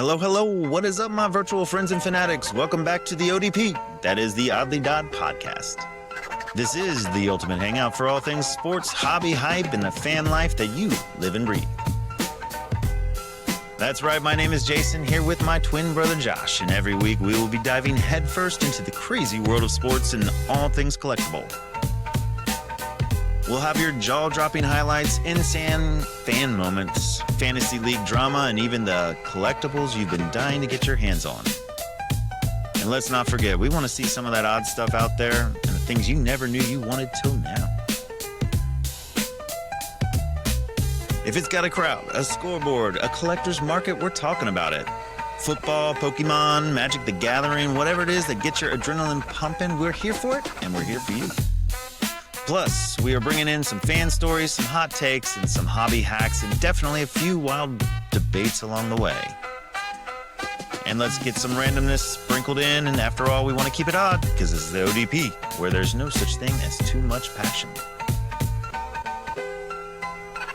Hello, hello. What is up, my virtual friends and fanatics? Welcome back to the ODP. That is the Oddly Dodd podcast. This is the ultimate hangout for all things sports, hobby, hype, and the fan life that you live and breathe. That's right. My name is Jason, here with my twin brother Josh, and every week we will be diving headfirst into the crazy world of sports and all things collectible. We'll have your jaw-dropping highlights, insane fan moments, fantasy league drama, and even the collectibles you've been dying to get your hands on. And let's not forget, we want to see some of that odd stuff out there and the things you never knew you wanted till now. If it's got a crowd, a scoreboard, a collector's market, we're talking about it. Football, Pokemon, Magic the Gathering, whatever it is that gets your adrenaline pumping, we're here for it, and we're here for you. Plus, we are bringing in some fan stories, some hot takes, and some hobby hacks, and definitely a few wild debates along the way. And let's get some randomness sprinkled in, and after all, we want to keep it odd, because this is the ODP, where there's no such thing as too much passion.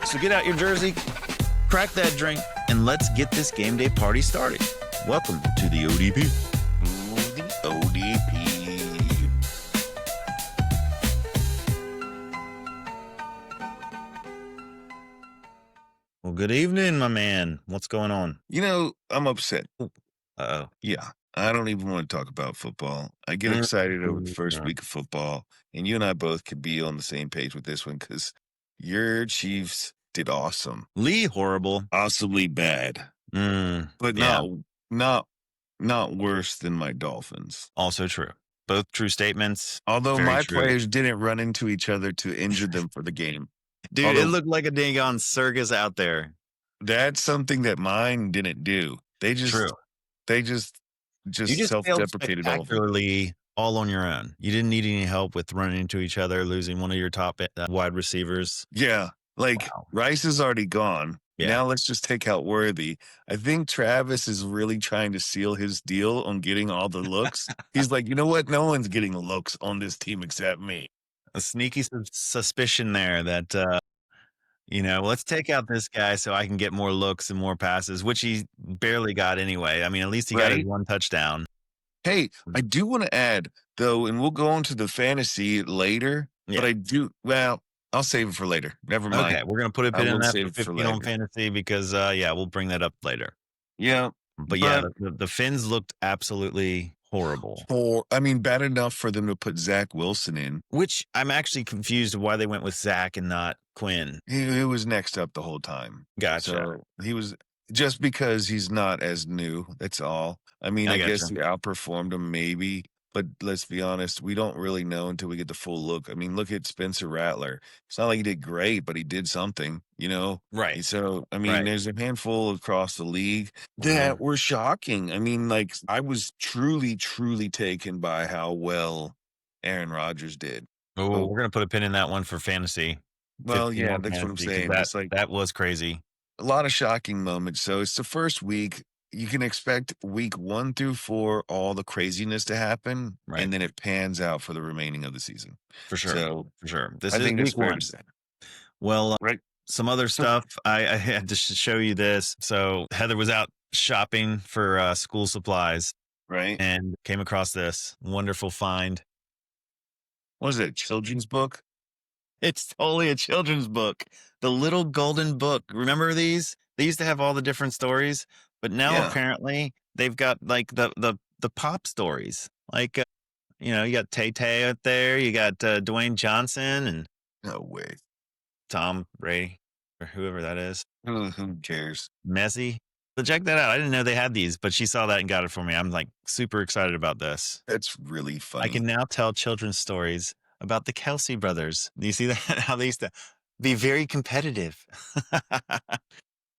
So get out your jersey, crack that drink, and let's get this game day party started. Welcome to the ODP. Ooh, the ODP. Well, good evening, my man. What's going on? You know, I'm upset. Uh-oh. Yeah, I don't even want to talk about football. I get excited over the first week of football, and you and I both could be on the same page with this one because your Chiefs did awesome. Lee, horrible. Awesomely bad. But yeah. not worse than my Dolphins. Also true. Both true statements. Although Very my true. players didn't run into each other to injure them for the game. Dude, it looked like a dang on circus out there. That's something that mine didn't do. They just self-deprecated all of it. Spectacularly all on your own. You didn't need any help with running into each other, losing one of your top wide receivers. Yeah, Rice is already gone. Yeah. Now let's just take out Worthy. I think Travis is really trying to seal his deal on getting all the looks. He's like, you know what? No one's getting looks on this team except me. A sneaky suspicion there that, let's take out this guy so I can get more looks and more passes, which he barely got anyway. I mean, at least he got his one touchdown. Hey, I do want to add, though, and we'll go on to the fantasy later, but I'll save it for later. Never mind. Okay, we're going to put a bit in that for 15 on fantasy because, we'll bring that up later. Yeah. But the Finns looked absolutely horrible. Bad enough for them to put Zach Wilson in. Which I'm actually confused why they went with Zach and not Quinn. He was next up the whole time. Gotcha. So he was just because he's not as new. That's all. I guess he outperformed him maybe. But let's be honest, we don't really know until we get the full look. I mean, look at Spencer Rattler. It's not like he did great, but he did something, Right. So, there's a handful across the league that were shocking. I was truly, truly taken by how well Aaron Rodgers did. Oh, we're going to put a pin in that one for fantasy. Well, yeah, that's what I'm saying. That was crazy. A lot of shocking moments. So it's the first week. You can expect week 1 through 4, all the craziness to happen, and then it pans out for the remaining of the season. For sure. For sure. This is week 1. Well, some other stuff. I had to show you this. So Heather was out shopping for school supplies. Right. And came across this wonderful find. What is it, a children's book? It's totally a children's book. The Little Golden Book. Remember these? They used to have all the different stories. But now apparently they've got the pop stories. You got Tay-Tay out there. You got Dwayne Johnson and no way, Tom Brady or whoever that is. Who cares? Messi. So check that out. I didn't know they had these, but she saw that and got it for me. I'm super excited about this. That's really funny. I can now tell children's stories about the Kelsey brothers. Do you see that? How they used to be very competitive.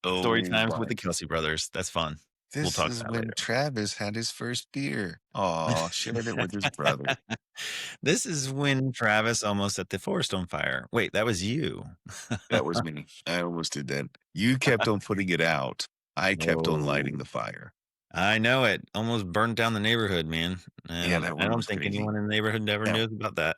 Story times with the Kelsey brothers. That's fun. We'll talk is about when later. Travis had his first beer. Oh, shared it with his brother. This is when Travis almost set the forest on fire. Wait, that was you. That was me. I almost did that. You kept on putting it out. I kept on lighting the fire. I know it. Almost burned down the neighborhood, man. And that I don't think crazy. anyone in the neighborhood ever knew about that.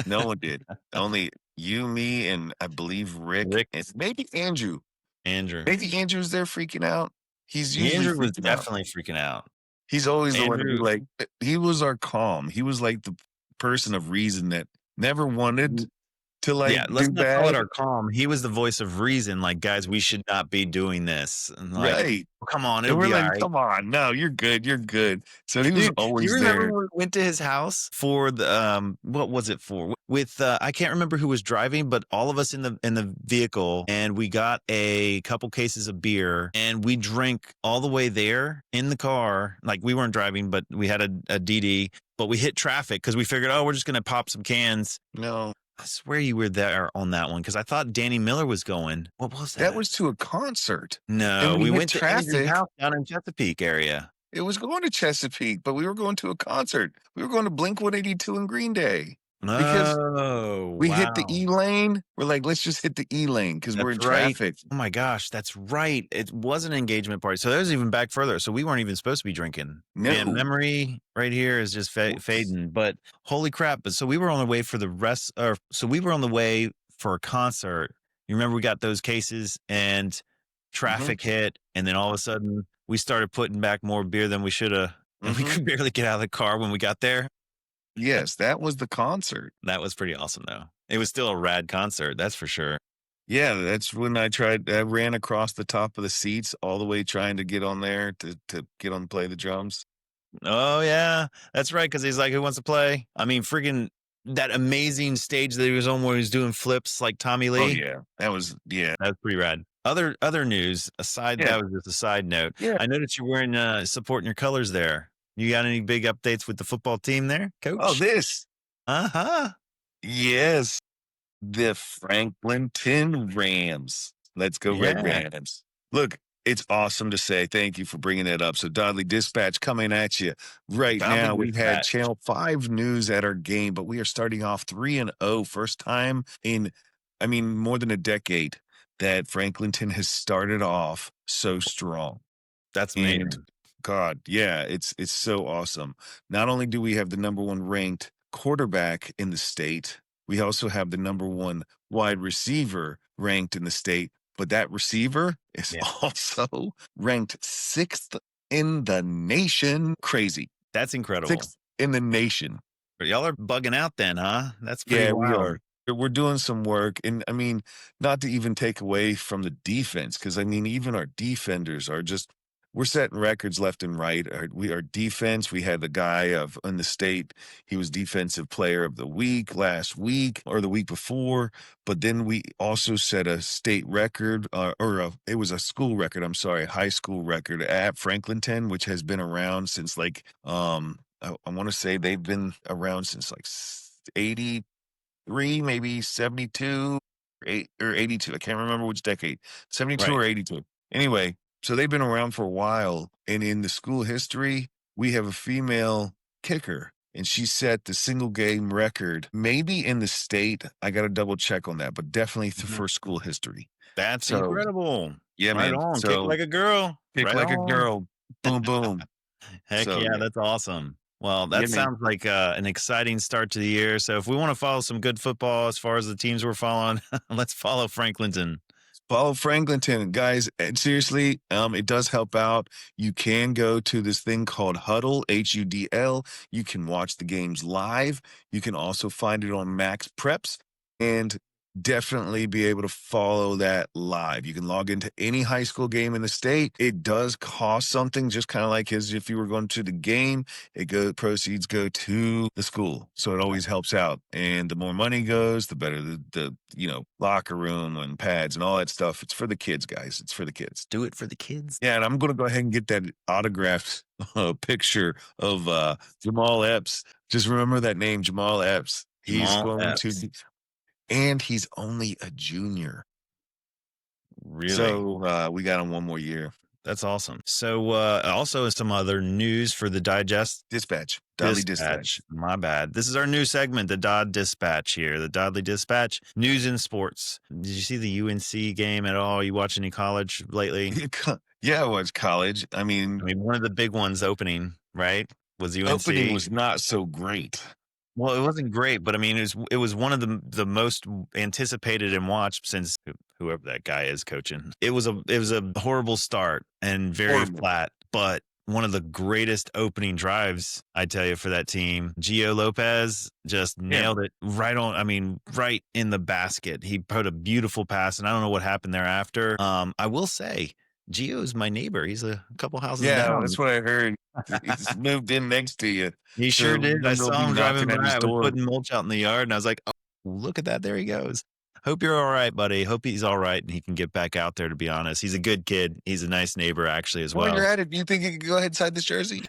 No one did. Only you, me, and I believe Rick. And maybe Andrew. Maybe Andrew's there freaking out. He's usually Andrew was freaking out. definitely freaking out. He's always the one to be Andrew like, he was our calm. He was like the person of reason that never wanted to Yeah, like let's do not call it bad. our calm. He was the voice of reason, like, "Guys, we should not be doing this." And like, Right. "Come on, And it'll we're be like, alright." come on, no, you're good, you're good. So he was Dude, do you always remember there. when we went to his house for the, what was it for? With, I can't remember who was driving, but all of us in the vehicle, and we got a couple cases of beer, and we drank all the way there in the car. Like, we weren't driving, but we had a DD, but we hit traffic because we figured, "Oh, we're just gonna pop some cans." No, I swear you were there on that one because I thought Danny Miller was going. What was that that? was to a concert. And No, we we hit went to Andrew's traffic. house down in Chesapeake area. It was going to Chesapeake, but we were going to a concert. We were going to Blink 182 and Green Day because Oh, we hit the wow. E lane. We're like, let's just hit the E lane because we're That's in right. traffic. Oh my gosh, that's right. It was an engagement party. So that was even back further. So we weren't even supposed to be drinking. Man, No. memory right here is just Whoops. fading. But holy crap. But so we were on the way for the rest, or so we were on the way for a concert. You remember we got those cases and Hmm. traffic hit. And then all of a sudden we started putting back more beer than we should have. And we Hmm. could barely get out of the car when we got there. Yes, that was the concert. That was pretty awesome, though. It was still a rad concert. That's for sure. Yeah, that's when I ran across the top of the seats all the way trying to get on there to get on play the drums. Oh, yeah. That's right, because he's like, "Who wants to play?" I mean, freaking that amazing stage that he was on where he was doing flips like Tommy Oh Lee. yeah. That was yeah. That's pretty rad. Other news, aside Yeah. that was just a side note. Yeah. I noticed you're wearing, supporting your colors there. You got any big updates with the football team there, Oh, coach? this. Uh-huh. Yes. The Franklinton Rams. Let's go Red Yeah. Rams. Look, it's awesome to say thank you for bringing that up. So Dudley Dispatch coming at you right Down the now. We've had dispatch. Channel 5 news at our game, but we are starting off 3-0. First time in, I mean, more than a decade that Franklinton has started off so strong. That's And amazing. God, yeah, it's so awesome. Not only do we have the number one ranked quarterback in the state, we also have the number one wide receiver ranked in the state, but that receiver is Yeah. also ranked sixth in the nation. Crazy. That's incredible. Sixth in the nation. But y'all are bugging out then, huh? That's pretty Yeah, we wild. are. We're doing some work. And I mean, not to even take away from the defense, because I mean, even our defenders are just, we're setting records left and right. Our defense, we had the guy of in the state, he was defensive player of the week last week or the week before. But then we also set a state record, it was a school record, I'm sorry, high school record at Franklinton, which has been around since like, I want to say they've been around since like 83, maybe 72 or 82. I can't remember which decade, 72 Right. or 82. Anyway, so they've been around for a while. And in the school history, we have a female kicker and she set the single game record, maybe in the state. I got to double check on that, but definitely Mhm. for school history. That's So, incredible. yeah, Right man. on. Kick So, like a girl. kick Right like a on. girl. Boom, boom. Heck So, yeah, yeah. that's awesome. Well, Yeah, that man. sounds like an exciting start to the year. So if we want to follow some good football as far as the teams we're following, let's follow Franklinton. Follow Franklinton, guys. And seriously, it does help out. You can go to this thing called Huddle, HUDL. You can watch the games live. You can also find it on Max Preps and definitely be able to follow that live. You can log into any high school game in the state. It does cost something, just kind of like as if you were going to the game. Proceeds go to the school, so it always helps out. And the more money goes, the better the locker room and pads and all that stuff. It's for the kids, guys. It's for the kids. Do it for the kids. Yeah, and I'm gonna go ahead and get that autographed picture of Jamal Epps. Just remember that name, Jamal Epps. He's Jamal going to Epps. be, and he's only a junior. Really? So we got him one more year. That's awesome. So also some other news for the Digest. Dispatch. Dudley Dispatch. My bad. This is our new segment, the Dodd Dispatch here, the Dodley Dispatch, news in sports. Did you see the UNC game at all? You watch any college lately? Yeah, I was college. I mean, One of the big ones opening, right? Was UNC. opening was not so great. Well, it wasn't great, but I mean, it was one of the most anticipated and watched since who whoever that guy is coaching. It was a horrible start and very Horrible. flat, but one of the greatest opening drives, I tell you, for that team. Gio Lopez just nailed it right in the basket. He put a beautiful pass, and I don't know what happened thereafter. I will say, Gio is my neighbor. He's a couple houses down. That's what I heard. He's moved in next to you. He sure did. I Then they'll saw be him driving knocking at by. his I was door. putting mulch out in the yard, and I was like, oh, look at that. There he goes. Hope you're all right, buddy. Hope he's all right and he can get back out there, to be honest. He's a good kid. He's a nice neighbor, actually, as well. While you're at it, do you think you could go ahead and sign this jersey?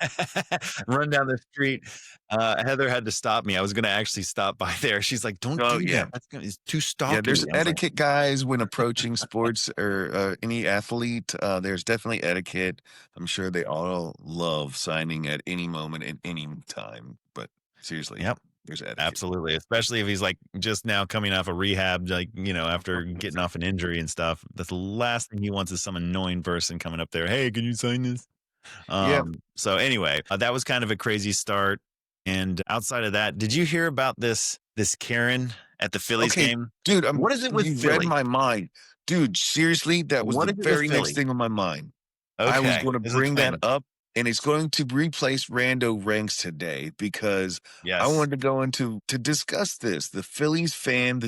Run down the street. Heather had to stop me. I was going to actually stop by there. She's like, don't do that. It's too stalky. Yeah, there's etiquette, guys, when approaching sports or any athlete. There's definitely etiquette. I'm sure they all love signing at any moment, at any time. But seriously, yep. There's etiquette. Absolutely. Especially if he's like just now coming off a rehab, like, after getting off an injury and stuff. That's the last thing he wants is some annoying person coming up there. Hey, can you sign this? So anyway, that was kind of a crazy start. And outside of that, did you hear about this Karen at the Phillies game? Dude, what is it with you Philly? read my mind. Dude, seriously, that was the very next thing on my mind. Okay. I was going to bring that up, and it's going to replace Rando Ranks today because I wanted to go into to discuss this. The Phillies fan,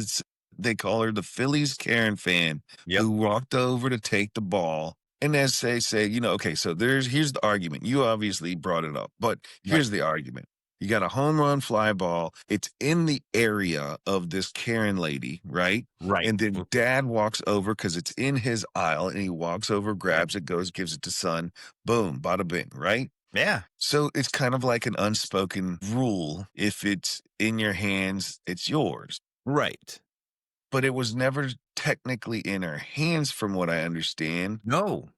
they call her the Phillies Karen fan, who walked over to take the ball. And as they say, so here's the argument. You obviously brought it up, but here's the argument. You got a home run fly ball. It's in the area of this Karen lady, right? Right. And then dad walks over because it's in his aisle, and he walks over, grabs it, gives it to son. Boom, bada bing, right? Yeah. So it's kind of like an unspoken rule. If it's in your hands, it's yours. Right. But it was never technically in her hands, from what I understand. No.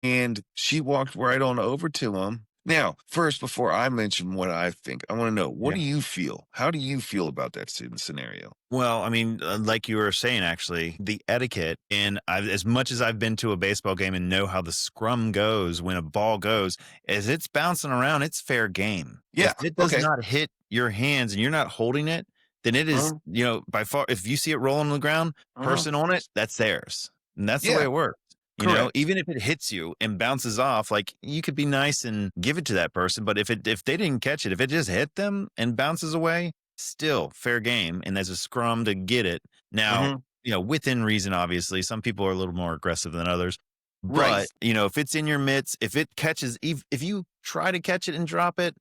And she walked right on over to him. Now, first, before I mention what I think, I want to know, what do you feel? How do you feel about that scenario? Well, I mean, like you were saying, actually, the etiquette, and as much as I've been to a baseball game and know how the scrum goes when a ball goes, as it's bouncing around, it's fair game. Yeah. If it does not hit your hands and you're not holding it, then it is, by far, if you see it rolling on the ground, person on it, that's theirs. And that's the way it works. Even if it hits you and bounces off, like, you could be nice and give it to that person. But if they didn't catch it, if it just hit them and bounces away, still fair game. And there's a scrum to get it. Now, within reason, obviously, some people are a little more aggressive than others. But, if it's in your mitts, if it catches, if you try to catch it and drop it,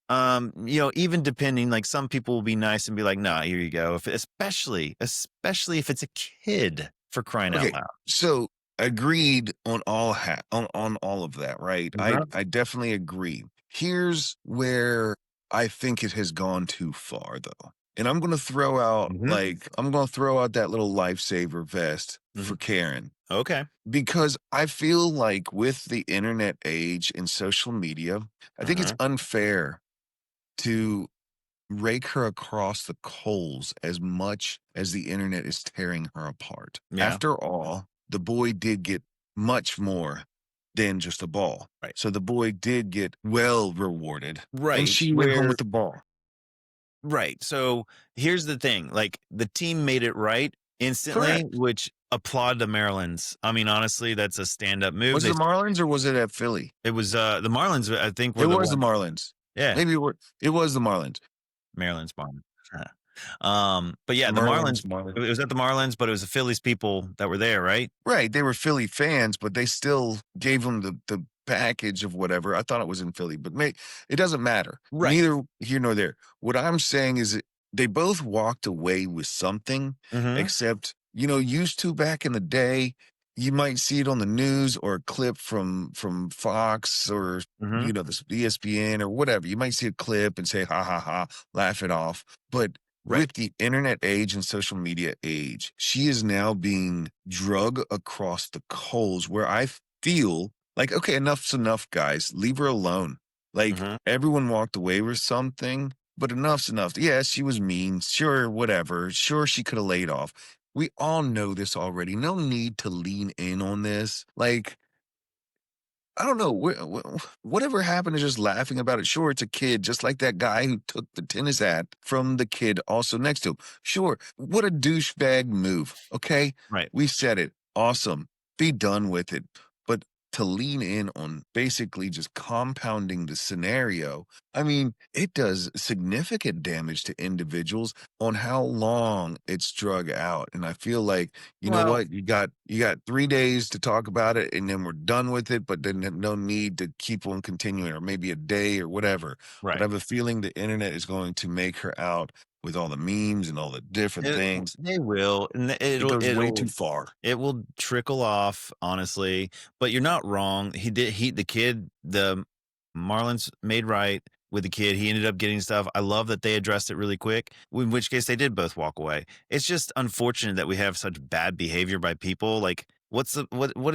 even depending, like, some people will be nice and be like, nah, here you go. Especially if it's a kid, for crying out loud. So, agreed on all of that, right? I definitely agree. Here's where I think it has gone too far, though. And I'm going to throw out that little lifesaver vest for Karen. Okay. Because I feel like with the internet age and social media, I think it's unfair to rake her across the coals as much as the internet is tearing her apart. Yeah. After all, the boy did get much more than just a ball. Right. So the boy did get well rewarded. Right. And she went home with the ball. Right. So here's the thing. Like, the team made it right instantly, which applaud the Marylands. I mean, honestly, that's a stand-up move. Was it the Marlins or was it at Philly? It was the Marlins, I think. It was the Marlins. Yeah. Maybe it was the Marlins. Maryland's Marlins. But yeah, the Marlins. It was at the Marlins, but it was the Phillies people that were there, right? Right. They were Philly fans, but they still gave them the package of whatever. I thought it was in Philly, but it doesn't matter. Right. Neither here nor there. What I'm saying is they both walked away with something, except, used to back in the day, you might see it on the news or a clip from Fox or, this ESPN or whatever. You might see a clip and say, ha, ha, ha, laugh it off. But with the internet age and social media age, she is now being drug across the coals where I feel like, okay, enough's enough, guys. Leave her alone. Like, everyone walked away with something, but enough's enough. Yeah, she was mean. Sure, whatever. Sure, she could have laid off. We all know this already. No need to lean in on this. Like, I don't know, whatever happened to just laughing about it? Sure, it's a kid, just like that guy who took the tennis hat from the kid also next to him. Sure, what a douchebag move, okay? Right. We said it. Awesome. Be done with it. But to lean in on basically just compounding the scenario, I mean, it does significant damage to individuals on how long it's drug out. And I feel like, you know Well, what, you got 3 days to talk about it and then we're done with it, but then no need to keep on continuing, or maybe a day or whatever. But I right. have a feeling the internet is going to make her out with all the memes and all the different It, things. they will, and It goes way too far. it will trickle off, honestly. But you're not wrong. The kid, the Marlins made right with the kid. He ended up getting stuff. I love that they addressed it really quick. In which case, they did both walk away. It's just unfortunate that we have such bad behavior by people. Like, what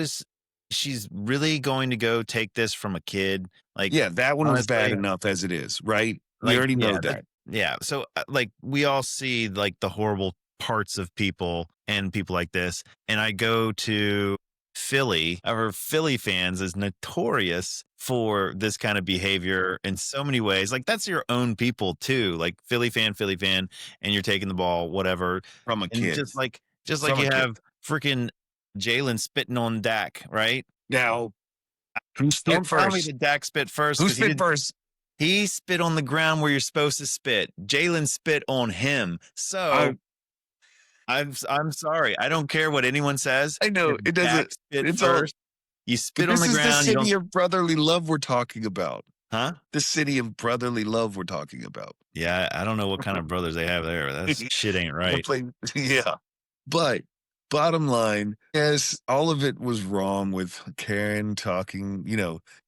is? She's really going to go take this from a kid? Like, Yeah, that one was bad honestly, enough as it is, right? We already know that. yeah. So, like, we all see like the horrible parts of people and people like this. And I go to Philly. Our Philly fans is notorious for this kind of behavior in so many ways. Like, that's your own people too. Like, Philly fan, and you're taking the ball, whatever. From a And kid. just like From a you kid. have freaking Jalen spitting on Dak, right? Now, who Don't spit tell me first? that Dak spit first Who because spit first? he spit on the ground where you're supposed to spit. Jalen spit on him. I So I'm sorry. I don't care what anyone says. I know If it Dak doesn't. spit It's all. first, you spit on This the is the ground. You don't, city of brotherly love we're talking about. huh? The city of brotherly love we're talking about. Yeah, I don't know what kind of brothers they have there. That's shit ain't right. Yeah. But bottom line, yes, all of it was wrong with Karen talking,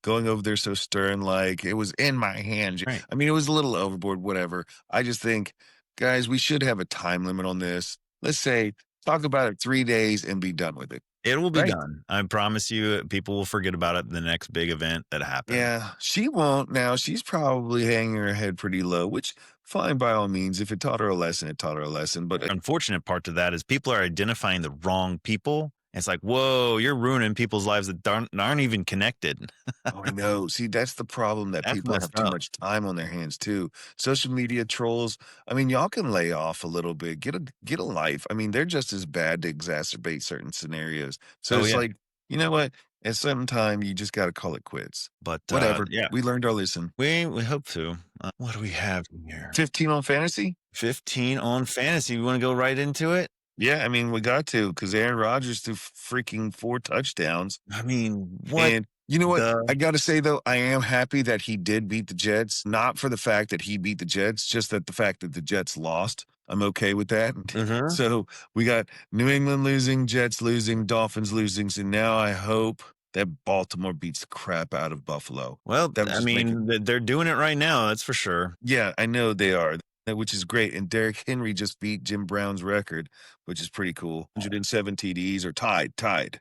going over there so stern, like it was in my hands. Right. I mean, it was a little overboard, whatever. I just think, guys, we should have a time limit on this. Let's say, talk about it 3 days and be done with it. It will be Right. done. I promise you, people will forget about it the next big event that happens. Yeah, she won't now. She's probably hanging her head pretty low, which fine by all means. If it taught her a lesson, it taught her a lesson. But Unfortunate part to that is people are identifying the wrong people. It's like, whoa, you're ruining people's lives that aren't even connected. oh, I know. See, that's the problem, that That's people have messed too up. much time on their hands too. Social media trolls. I mean, y'all can lay off a little bit. Get a life. I mean, they're just as bad to exacerbate certain scenarios. So Oh it's yeah. like, you know what? At some time, you just got to call it quits. But Whatever. yeah, We learned our lesson. we hope to. What do we have here? 15 on fantasy. 15 on fantasy. We want to go right into it? Yeah, I mean, we got to, because Aaron Rodgers threw freaking 4 touchdowns. I mean, what And you know what? the I got to say, though, I am happy that he did beat the Jets, not for the fact that he beat the Jets, just that the fact that the Jets lost. I'm okay with that. Mhm. So we got New England losing, Jets losing, Dolphins losing. So now I hope that Baltimore beats the crap out of Buffalo. Well, That would I just make it. mean, they're doing it right now, that's for sure. Yeah, I know they are, which is great. And Derrick Henry just beat Jim Brown's record, which is pretty cool. 107 TDs, or tied.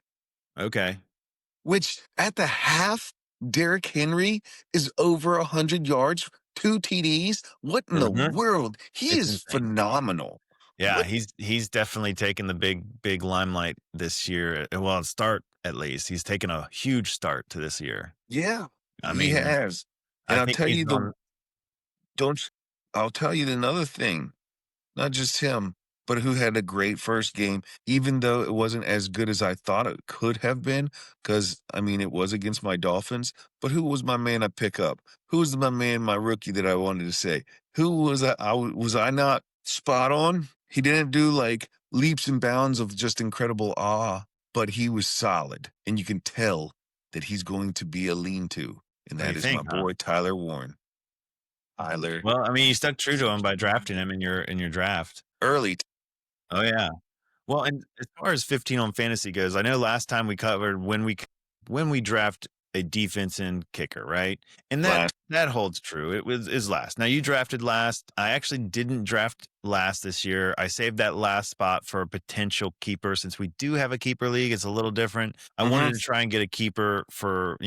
Okay. Which at the half, Derrick Henry is over 100 yards, 2 TDs. What in the Mhm. world? He It's is insane. phenomenal. Yeah, What? he's definitely taken the big limelight this year. Well, start at least. He's taken a huge start to this year. Yeah, I he mean, has. And I think he's on. don't, I'll tell you another thing. Not just him, but who had a great first game, even though it wasn't as good as I thought it could have been. Because, I mean, it was against my Dolphins. But who was my man I pick up? Who was my man, my rookie that I wanted to say? Who was was I not spot on? He didn't do like leaps and bounds of just incredible awe, but he was solid. And you can tell that he's going to be a lean to. And Oh, you that is my think, huh? boy, Tyler Warren. Tyler, Well, I mean, you stuck true to him by drafting him in your draft. early. Oh, yeah. Well, and as far as 15 on fantasy goes, I know last time we covered when we draft a defense and kicker, right? And Last. that holds true. It was is last. Now you drafted last. I actually didn't draft last this year. I saved that last spot for a potential keeper since we do have a keeper league. It's a little different. I wanted to try and get a keeper for,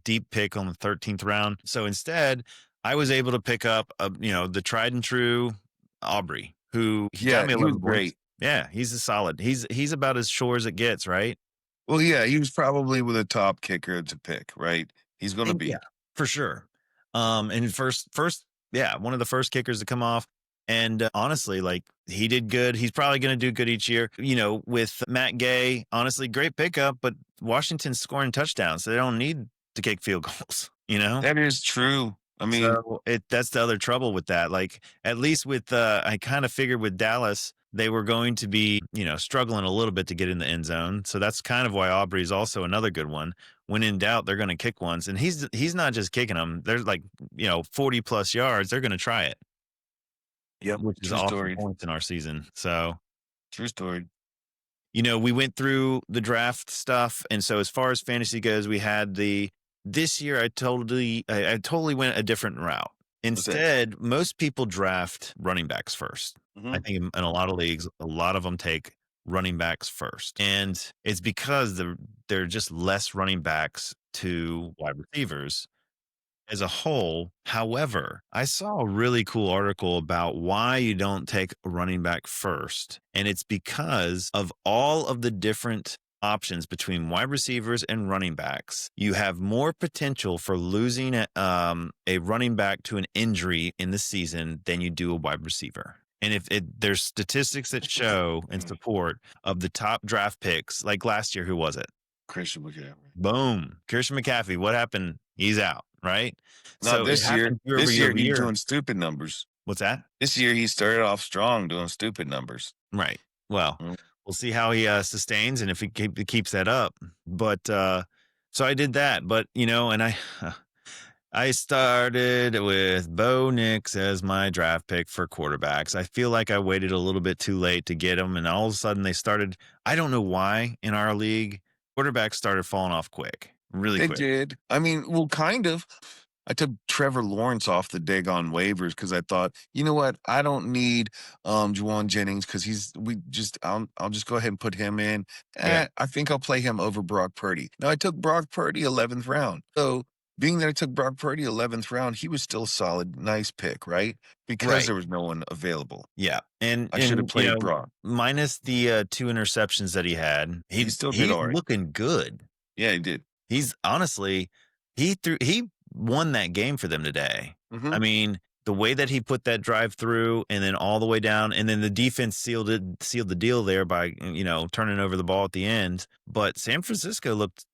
deep pick on the 13th round. So instead, I was able to pick up the tried and true Aubrey, who he got Yeah, me he was 11 points. great. Yeah, he's a solid. He's about as sure as it gets, right? Well, yeah, he was probably with a top kicker to pick, right? He's going to Yeah, be. for sure. And yeah, one of the first kickers to come off. And honestly, like he did good. He's probably going to do good each year. With Matt Gay, honestly, great pickup, but Washington's scoring touchdowns. So they don't need to kick field goals, That is true. I mean, So that's the other trouble with that. Like at least with I kind of figured with Dallas they were going to be struggling a little bit to get in the end zone. So that's kind of why Aubrey's also another good one. When in doubt, they're going to kick ones, and he's not just kicking them. There's like 40 plus yards. They're going to try it. yep, Which is true awesome story. points in our season. So True story. we went through the draft stuff, and so as far as fantasy goes, we had this year I totally went a different route. Instead, most people draft running backs first. I think in a lot of leagues, a lot of them take running backs first. And it's because there are just less running backs to wide receivers as a whole. However, I saw a really cool article about why you don't take a running back first. And it's because of all of the different options between wide receivers and running backs. You have more potential for losing a running back to an injury in the season than you do a wide receiver. And there's statistics that show and support of the top draft picks, like last year, who was it? Christian McCaffrey. Boom. Christian McCaffrey. What happened? He's out, right? No, this year he's doing stupid numbers. What's that? This year he started off strong doing stupid numbers. Right. Well, we'll see how he sustains and if he keeps that up. But so I did that. But, and I started with Bo Nix as my draft pick for quarterbacks. I feel like I waited a little bit too late to get him. And all of a sudden they started, I don't know why in our league, quarterbacks started falling off quick. Really quick. They did. I mean, well, kind of. I took Trevor Lawrence off the daggone waivers because I thought, you know what? I don't need Juwan Jennings because I'll just go ahead and put him in. I think I'll play him over Brock Purdy. Now, I took Brock Purdy 11th round. So being that I took Brock Purdy 11th round, he was still a solid, nice pick, right? Because there was no one available. Yeah. And I should have played Brock. Minus the 2 interceptions that he had. He's looking good. Yeah, he did. He's honestly, he won that game for them today. I mean, the way that he put that drive through and then all the way down, and then the defense sealed the deal there by, turning over the ball at the end. But San Francisco looked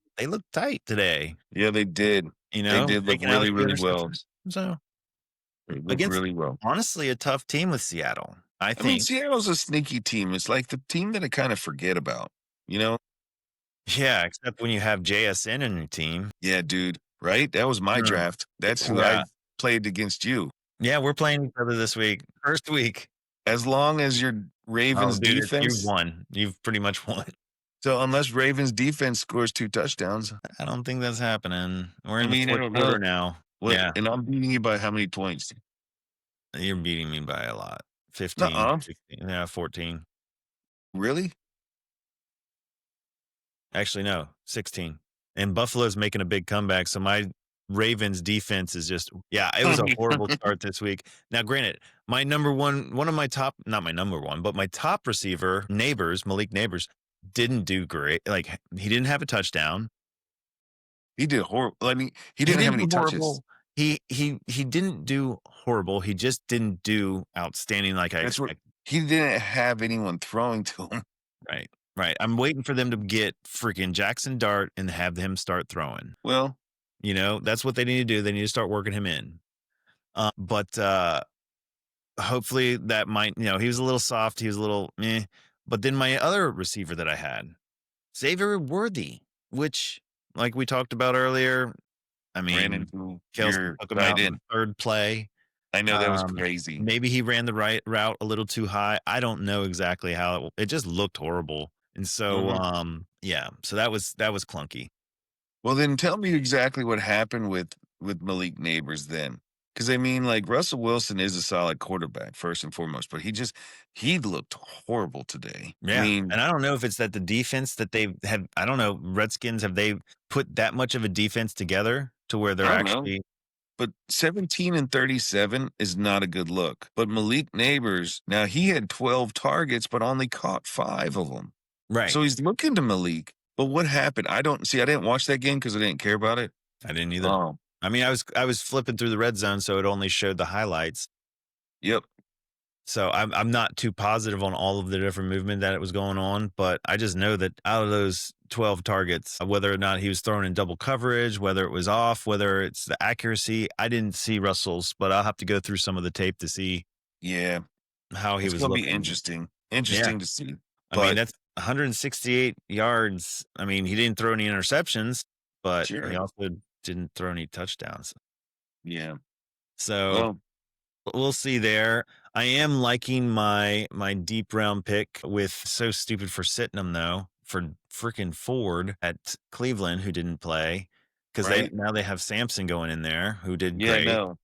tight today. Yeah, they did. They did look really, really well. So they looked really well. Honestly, a tough team with Seattle. I think. I mean, Seattle's a sneaky team. It's like the team that I kind of forget about, Yeah, except when you have JSN in your team. Yeah, dude. Right? That was my draft. That's who I played against you. Yeah, we're playing each other this week. First week. As long as your Ravens defense. You've won. You've pretty much won. So unless Ravens defense scores 2 touchdowns. I don't think that's happening. We're in the fourth quarter now. Yeah. And I'm beating you by how many points? You're beating me by a lot. 15. 16, 14. Really? Actually, no, 16. And Buffalo's making a big comeback. So my Ravens defense is just, it was a horrible start this week. Now, granted, my number one, one of my top, not my number one, but my top receiver, Malik Neighbors, didn't do great. Like, he didn't have a touchdown. He did horrible. I mean, he didn't have any touches. He didn't do horrible. He just didn't do outstanding like I expected. He didn't have anyone throwing to him. Right. I'm waiting for them to get freaking Jackson Dart and have him start throwing. Well, that's what they need to do. They need to start working him in. But hopefully that might, he was a little soft. He was a little meh. But then my other receiver that I had, Xavier Worthy, which, like we talked about earlier, I mean, Kelsey took him out in third play. I know that was crazy. Maybe he ran the right route a little too high. I don't know exactly how it just looked horrible. And so, so that was clunky. Well, then tell me exactly what happened with Malik Neighbors then. Because, I mean, like, Russell Wilson is a solid quarterback, first and foremost, but he looked horrible today. Yeah, and I don't know if it's that the defense that they have, I don't know, Redskins, have they put that much of a defense together to where they're actually... But 17 and 37 is not a good look. But Malik Neighbors, now he had 12 targets, but only caught 5 of them. Right. So he's looking to Malik. But what happened? I didn't watch that game because I didn't care about it. I didn't either. Um, I mean, I was flipping through the red zone, so it only showed the highlights. yep. So I'm not too positive on all of the different movement that it was going on, but I just know that out of those 12 targets, whether or not he was thrown in double coverage, whether it was off, whether it's the accuracy, I didn't see Russell's, but I'll have to go through some of the tape to see Yeah. how he It's was gonna be looking. interesting. Yeah. Interesting to see. I mean, But that's 168 yards. I mean, he didn't throw any interceptions, but he sure. also didn't throw any touchdowns. Yeah. So Well, we'll see there. I am liking my deep round pick with so stupid for sitting him though for freaking Ford at Cleveland who didn't play because right? they have Sampson going in there who did Yeah, great. no.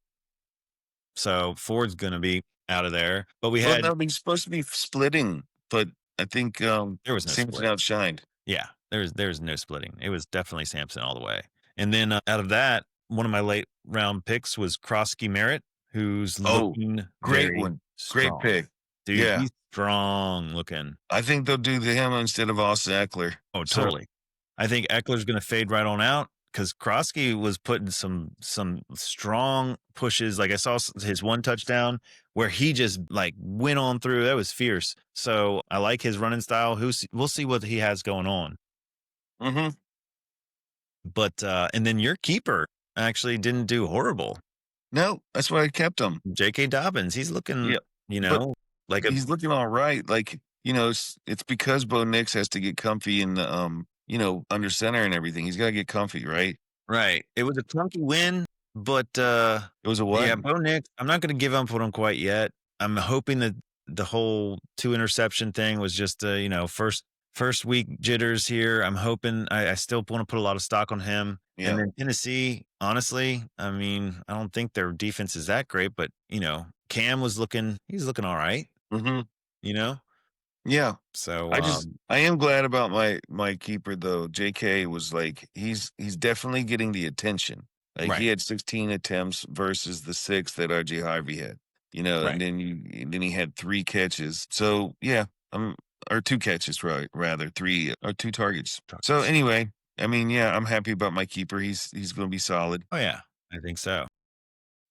So Ford's gonna be out of there. But we Well, had no, he's supposed to be splitting, but I think there was no Samson split. outshined. Yeah, there's no splitting. It was definitely Sampson all the way. And then out of that, one of my late round picks was Krosky Merritt, who's Oh, looking great very one. Great strong. pick. Dude, Yeah. he's strong looking. I think they'll do him instead of Austin Eckler. Oh, So, totally. I think Eckler's going to fade right on out because Krosky was putting some strong pushes. Like I saw his one touchdown where he just like went on through. That was fierce. So I like his running style. We'll see what he has going on. mhm. But and then your keeper actually didn't do horrible. No, that's why I kept him. J.K. Dobbins, he's looking, Yeah. you But know, like a he's looking all right. Like, it's because Bo Nix has to get comfy in the under center and everything. He's got to get comfy, right? right. It was a clunky win, but It was a what? yeah, Bo Nix, I'm not going to give up on him quite yet. I'm hoping that the whole 2 interception thing was just first week jitters here. I'm hoping I still want to put a lot of stock on him. And Yeah. then Tennessee, honestly, I mean, I don't think their defense is that great, but Cam he's looking all right, Mhm. you know? Yeah. So I am glad about my keeper though. JK was like he's definitely getting the attention. Like he right, had 16 attempts versus the 6 that RJ Harvey had. right. And then he had 3 catches. So, yeah, or 2 catches, right, rather 3 or 2 targets. So Targets. anyway, I mean, yeah, I'm happy about my keeper. He's going to be solid. Oh yeah, I think so.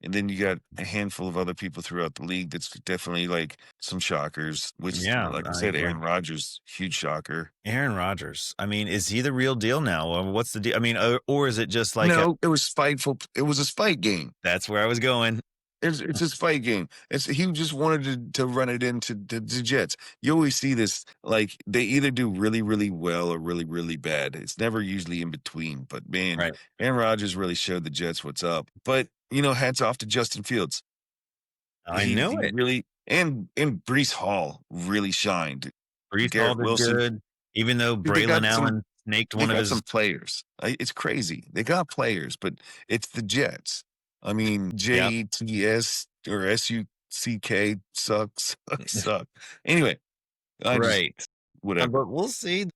And then you got a handful of other people throughout the league that's definitely like some shockers, which, Yeah, like I I said, agree. Aaron Rodgers, huge shocker. Aaron Rodgers. I mean, is he the real deal now? Or what's the deal? I mean, or is it just like No, it was spiteful. It was a spite game. that's where I was going. It's a spite game. He just wanted to run it into the Jets. You always see this, like they either do really, really well or really, really bad. It's never usually in between. But man, Right. Aaron Rodgers really showed the Jets what's up. But hats off to Justin Fields. I know He it. really and Brees Hall really shined. Brees Hall Garrett did Wilson. good, even though Dude, they Braylon got some Allen snaked they one of got his. some players. It's crazy. They got players, but it's the Jets. I mean, Yep. Jets or SUCK sucks. Suck. Anyway, I just Right. whatever. But we'll see.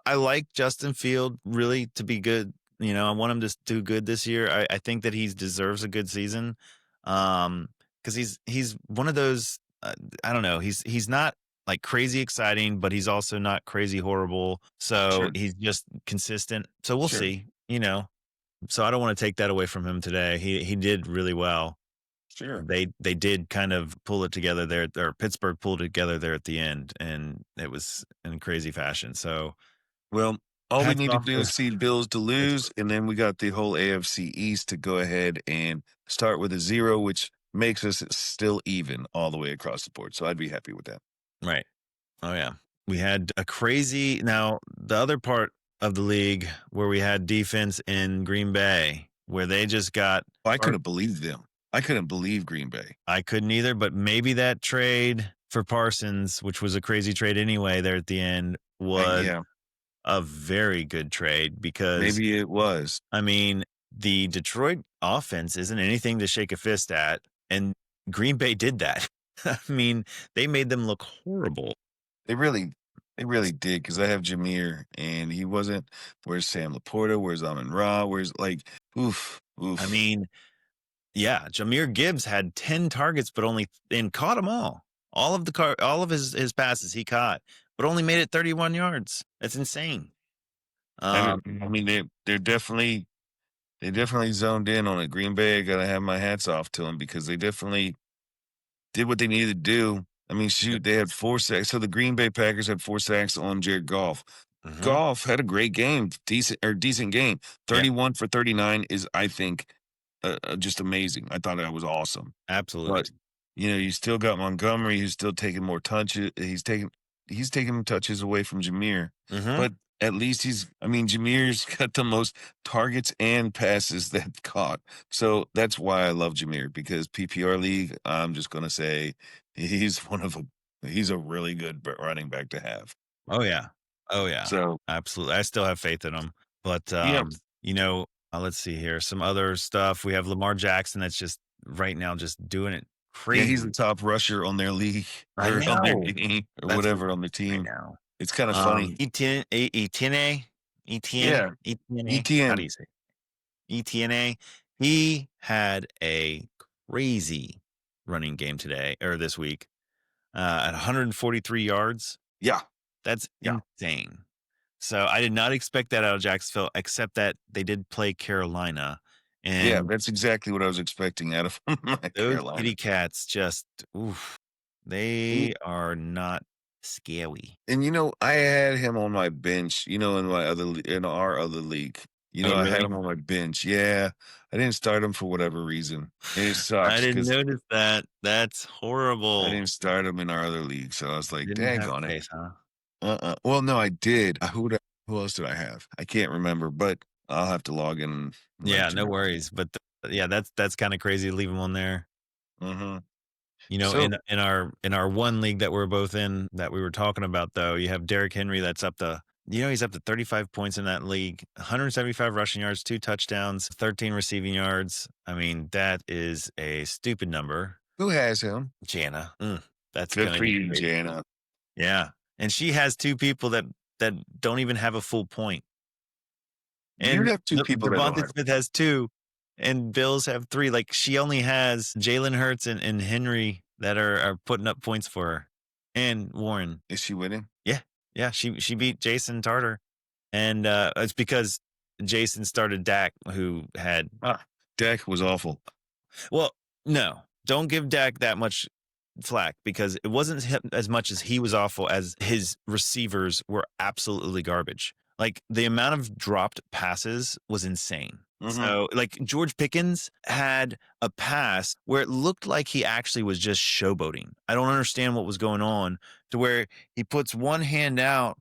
I like Justin Field really to be good. I want him to do good this year. I think that he deserves a good season. Because he's one of those. I don't know. He's not like crazy exciting, but he's also not crazy horrible. So Sure. he's just consistent. So we'll Sure. see. So I don't want to take that away from him today. He did really well. Sure. They did kind of pull it together there, or Pittsburgh pulled it together there at the end, and it was in crazy fashion. So Well, all we hats need to off do to is see Bills to lose, Pittsburgh. and then we got the whole AFC East to go ahead and start with a 0, which makes us still even all the way across the board. So I'd be happy with that. Right. Oh yeah. We had a crazy now the other part of the league where we had defense in Green Bay where they just got Oh, I couldn't believe them. I couldn't believe Green Bay. I couldn't either, but maybe that trade for Parsons, which was a crazy trade anyway there at the end, was Yeah, a very good trade because maybe it was. I mean, the Detroit offense isn't anything to shake a fist at, and Green Bay did that. I mean, they made them look horrible. They really, they really did because I have Jameer and he wasn't. Where's Sam Laporta? Where's Amon Ra? Where's oof, oof. I mean, yeah, Jameer Gibbs had 10 targets, but and caught them all. All of his passes he caught, but only made it 31 yards. That's insane. I mean, they're definitely They definitely zoned in on it. Green Bay, I gotta have my hats off to them because they definitely did what they needed to do. I mean, shoot, they had 4 sacks. So the Green Bay Packers had 4 sacks on Jared Goff. Mhm. Goff had a great game, decent game. Yeah, 31 for 39 is, I think, just amazing. I thought that was awesome. absolutely. But you still got Montgomery who's still taking more touches. He's taking touches away from Jameer. Mhm. But at least I mean, Jameer's got the most targets and passes that caught. So that's why I love Jameer because PPR league, I'm just gonna say he's he's a really good running back to have. Oh, yeah. Oh, yeah. So Absolutely. I still have faith in him. But, yeah, let's see here. Some other stuff. We have Lamar Jackson that's just right now just doing it yeah, he's the crazy. top rusher on their league I or on their know. team or That's whatever on the right team. now. It's kind of funny. Etienne, Yeah, how do ETN. you say it? Etienne, he had a crazy running game today or this week, at 143 yards. Yeah, That's yeah. insane. So I did not expect that out of Jacksonville, except that they did play Carolina, Yeah, and that's exactly what I was expecting out of those Carolina. kitty cats just, oof, And they are not scary. I had him on my bench, in my in our other league. Oh, I had really? him on my bench. Yeah, I didn't start him for whatever reason. And it I sucks didn't because notice that. That's I horrible. didn't start him in our other league. So I was like, Didn't dang have on it. faith, huh? Well, no, I did. Who else did I have? I can't remember, but I'll have to log in and Yeah, let you no know. worries, but yeah, that's kinda crazy to leave him on there. Hmm. In So our one league that we're both in that we were talking about though, you have Derrick Henry that's up to he's up to 35 points in that league, 175 rushing yards, 2 touchdowns, 13 receiving yards. I mean, that is a stupid number. who has him? Jana, that's Good gonna for get you, crazy. Jana. Yeah, and she has 2 people that don't even have a full point. You And have two people that don't Devonta have. Smith has 2, and Bills have 3. Like, she only has Jalen Hurts and Henry that are putting up points for her, and Warren. Is she winning? Yeah. Yeah, she beat Jason Tarter, and, it's because Jason started Dak, who had Ah, Dak was awful. well, no, don't give Dak that much flack because it wasn't him as much as he was awful as his receivers were absolutely garbage. Like the amount of dropped passes was insane. Hmm. So, like George Pickens had a pass where it looked like he actually was just showboating. I don't understand what was going on to where he puts one hand out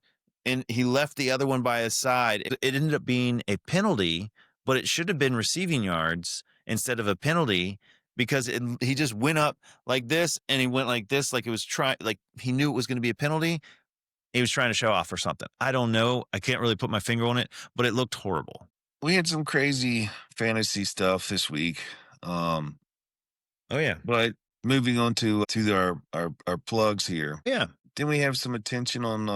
and he left the other one by his side. It ended up being a penalty, but it should have been receiving yards instead of a penalty because he just went up like this and he went like this, like it was like he knew it was going to be a penalty. He was trying to show off or something. I don't know. I can't really put my finger on it, but it looked horrible. We had some crazy fantasy stuff this week. Um, Oh yeah. but moving on to our plugs here. Yeah. Then we have some attention on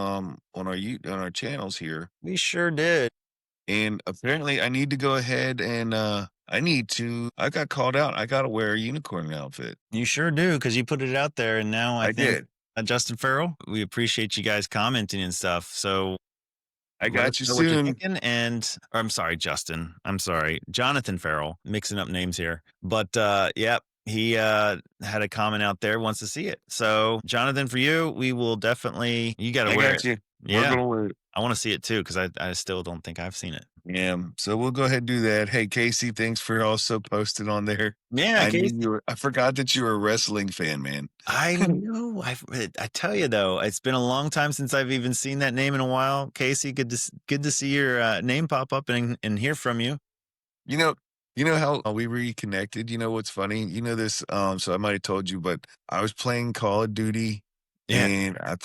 our channels here. We sure did. And apparently I need to go ahead and I got called out. I gotta wear a unicorn outfit. You sure do because you put it out there. And now I I think did. Justin Farrell, we appreciate you guys commenting and stuff. So I let us got you know what you're soon. thinking. Or I'm sorry, Justin. I'm sorry, Jonathan Farrell. Mixing up names here, but yep, he had a comment out there. Wants to see it. So Jonathan, for you, we will definitely. You got to I wear it. got you. We're Yeah, gonna wear it. I want to see it too because I still don't think I've seen it. Yeah. So we'll go ahead and do that. Hey Casey, thanks for also posting on there. Yeah, Casey. I forgot that you were a wrestling fan, man. I know. I tell you though, it's been a long time since I've even seen that name in a while. Casey, good to see your name pop up and hear from you. You know, you know how we reconnected. You know what's funny? You know this. So I might have told you, but I was playing Call of Duty, Yeah. and I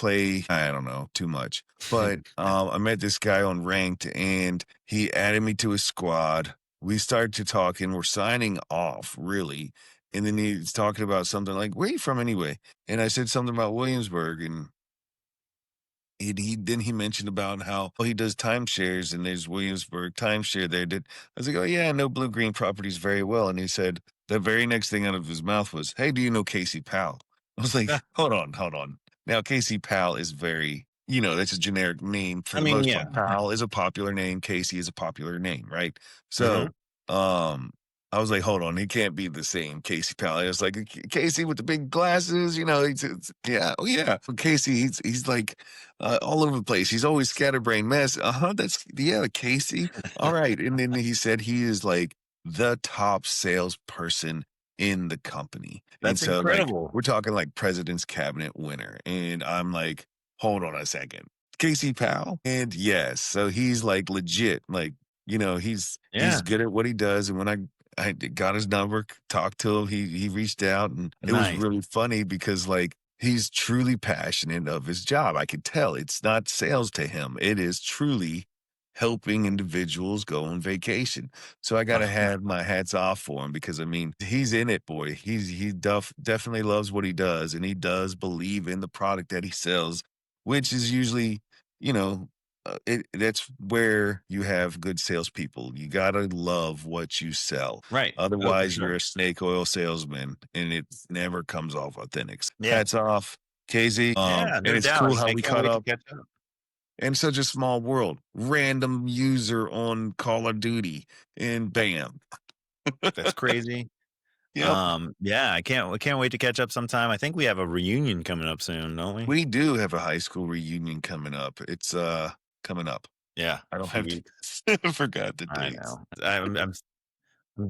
don't know too much, but I met this guy on Ranked, and he added me to his squad. We started to talk, and we're signing off really. And then he's talking about something like, "Where are you from anyway?" And I said something about Williamsburg, and he mentioned about how he does timeshares and there's Williamsburg timeshare there. I was like, oh yeah, I know Blue Green Properties very well. And he said the very next thing out of his mouth was, "Hey, do you know Casey Powell?" I was like, hold on. Now Casey Powell is very, that's a generic name for I the mean, most yeah. part. Powell is a popular name. Casey is a popular name, right? Hmm. So I was like, hold on, he can't be the same Casey Powell. I was like, Casey with the big glasses, you know, yeah, oh yeah. Casey, he's like all over the place. He's always scatterbrained mess. That's yeah, Casey. All right. And then he said he is like the top salesperson in the company. And That's so like incredible. we're talking like president's cabinet winner. And I'm like, hold on a second. Casey Powell? And yes, so he's like legit, like, you know, he's Yeah. good at what he does. And when I got his number, talked to him. He reached out, and it was Nice. really funny because like he's truly passionate of his job. I could tell it's not sales to him. It is truly helping individuals go on vacation. So I got to have my hats off for him because I mean, he's in it, boy. Definitely loves what he does, and he does believe in the product that he sells, which is usually, you know, that's where you have good salespeople. You gotta love what you sell. Right. Oh, for Otherwise, you're sure. a snake oil salesman, and it never comes off authentic. Yeah. Hats off, KZ. Yeah, And no it's doubt. cool how I we can't caught wait to up catch up. in such a small world. Random user on Call of Duty, and bam. That's crazy. Yep, Yeah, I can't wait to catch up sometime. I think we have a reunion coming up soon, don't we? we do have a high school reunion coming up. It's coming up. Yeah, I a don't few have to. weeks. I forgot the I dates. know.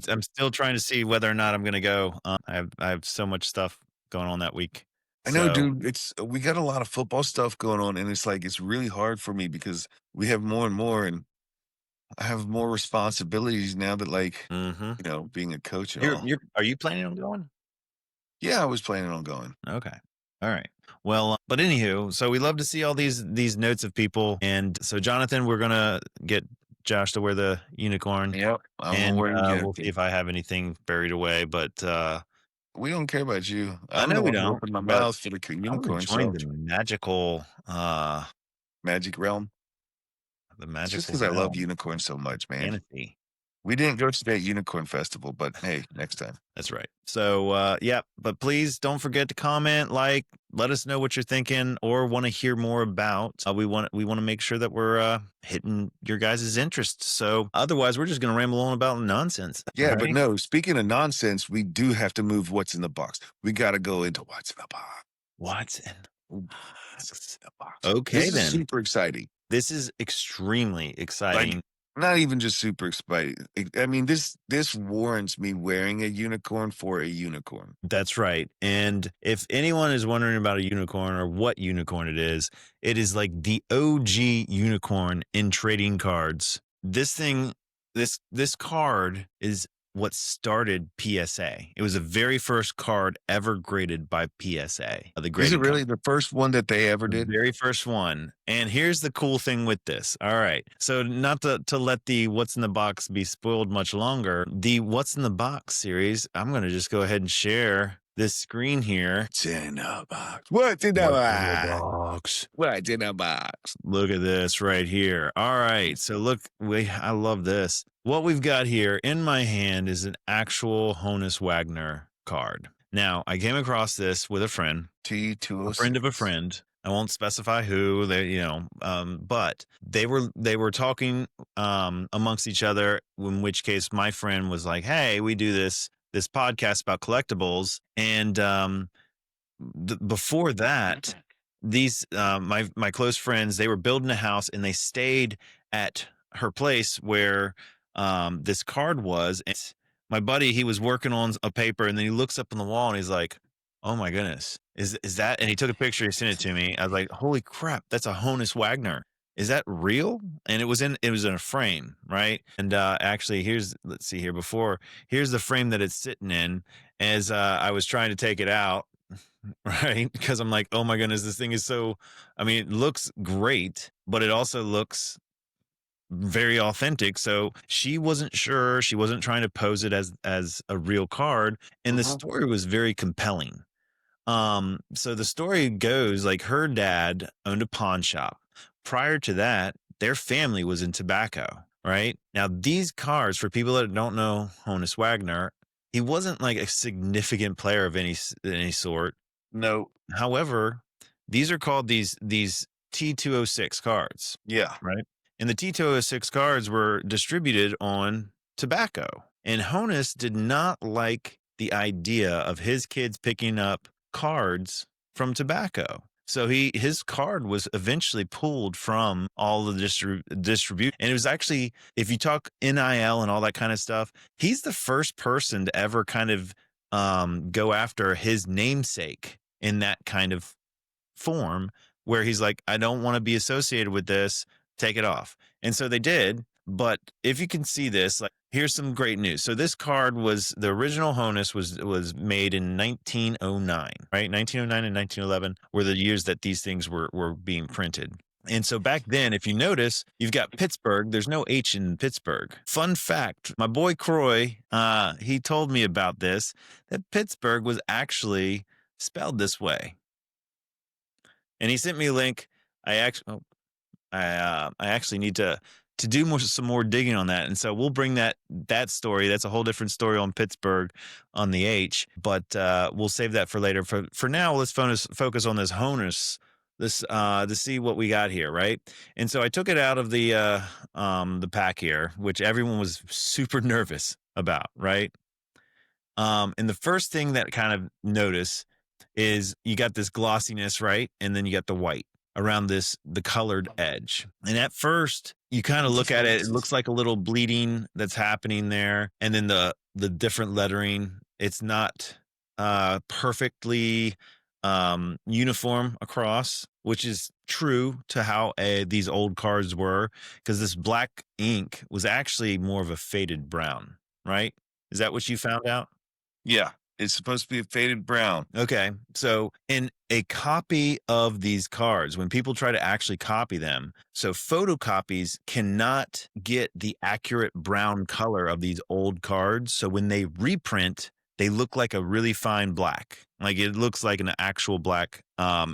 I'm still trying to see whether or not I'm gonna go. I have so much stuff going on that week. I know, So, dude. It's we got a lot of football stuff going on, and it's like it's really hard for me because we have more and more, and I have more responsibilities now that, like, mhm. you know, being a coach and all. You're are you planning on going? Yeah, I was planning on going. Okay. All right. Well, but anywho, so we love to see all these notes of people, and so Jonathan, we're gonna get Josh to wear the unicorn, Yep, I'm and wearing we'll see unicorn. if I have anything buried away. But We don't care about you. I I'm know the we one who don't. opened my But mouth for the I want to unicorn join show. Magic Realm. the It's just magical because I love realm unicorns so much, man. fantasy. We didn't go to that unicorn festival, but hey, next time. That's right. So, yeah, but please don't forget to comment, like, let us know what you're thinking or want to hear more about. We want to make sure that we're hitting your guys' interest. So, otherwise, we're just going to ramble on about nonsense. Yeah, but Right? no, speaking of nonsense, we do have to move what's in the box. We got to go into what's in the box. What's in What's box? in the box. Okay, This is then. super exciting. This is extremely Like, exciting. not even just super exciting. I mean, this warrants me wearing a unicorn for a unicorn. That's right. And if anyone is wondering about a unicorn or what unicorn it is like the OG unicorn in trading cards. This thing, this card is what started PSA. It was the very first card ever graded by PSA, the Is it grading really company. the first one that they ever The did? very first one. And here's the cool thing with this. All right. So not to let the what's in the box be spoiled much longer, the what's in the box series, I'm going to just go ahead and share this screen here. What's in the box? What's in the What's in the box? box? What's in the box? Look at this right here. All right. So look, I love this. What we've got here in my hand is an actual Honus Wagner card. Now, I came across this with a friend T206. of a friend. I won't specify who but they were talking amongst each other. In which case, my friend was like, "Hey, we do this podcast about collectibles," and before that, these my close friends, they were building a house and they stayed at her place where this card was. And my buddy, he was working on a paper, and then he looks up on the wall and he's like, "Oh my goodness, is that?" And he took a picture, he sent it to me. I was like, "Holy crap, that's a Honus Wagner. Is that real?" And it was in a frame, right? And actually, let's see here. Here's the frame that it's sitting in. As I was trying to take it out, right? Because I'm like, oh my goodness, this thing is so, I mean, it looks great, but it also looks very authentic. So she wasn't sure. She wasn't trying to pose it as a real card. And the story was very compelling. So the story goes like her dad owned a pawn shop. Prior to that, their family was in tobacco, right? Now, these cards, for people that don't know Honus Wagner, he wasn't like a significant player of any sort. No. However, these are called these T206 cards, Yeah. right? And the T206 cards were distributed on tobacco. And Honus did not like the idea of his kids picking up cards from tobacco. So his card was eventually pulled from all the distribution. And it was actually, if you talk NIL and all that kind of stuff, he's the first person to ever kind of go after his namesake in that kind of form, where he's like, I don't want to be associated with this, take it off. And so they did. But if you can see this, like, here's some great news. So this card was, the original Honus was made in 1909, right? 1909 and 1911 were the years that these things were being printed. And so back then, if you notice, you've got Pittsburgh. There's no H in Pittsburgh. Fun fact, my boy Croy, he told me about this, that Pittsburgh was actually spelled this way. And he sent me a link. I actually need to do some more digging on that, and so we'll bring that story. That's a whole different story on Pittsburgh on the H, but we'll save that for later. For now, let's focus on this Honus, this to see what we got here, right? And so I took it out of the pack here, which everyone was super nervous about, right? And the first thing that kind of notice is you got this glossiness, right? And then you got the white around the colored edge. And at first, you kind of look at it, it looks like a little bleeding that's happening there. And then the different lettering, it's not perfectly uniform across, which is true to how these old cards were, because this black ink was actually more of a faded brown, right? Is that what you found out? Yeah. It's supposed to be a faded brown. Okay. So in a copy of these cards, when people try to actually copy them, so photocopies cannot get the accurate brown color of these old cards. So when they reprint, they look like a really fine black. Like it looks like an actual black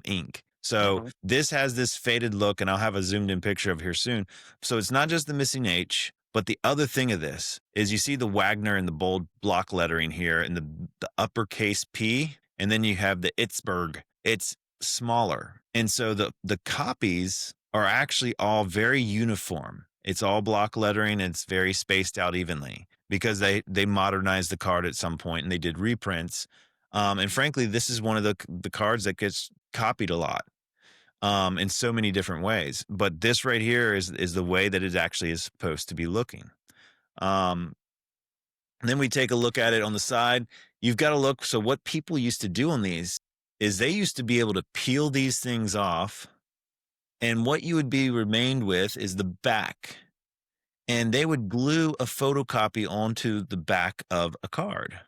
ink. So this has this faded look, and I'll have a zoomed in picture of here soon. So it's not just the missing H. But the other thing of this is you see the Wagner and the bold block lettering here and the uppercase P, and then you have the Itzberg. It's smaller. And so the copies are actually all very uniform. It's all block lettering, and it's very spaced out evenly because they modernized the card at some point and they did reprints. And frankly, this is one of the cards that gets copied a lot. In so many different ways. But this right here is the way that it actually is supposed to be looking. Then we take a look at it on the side. You've got to look. So what people used to do on these is they used to be able to peel these things off. And what you would be remained with is the back. And they would glue a photocopy onto the back of a card.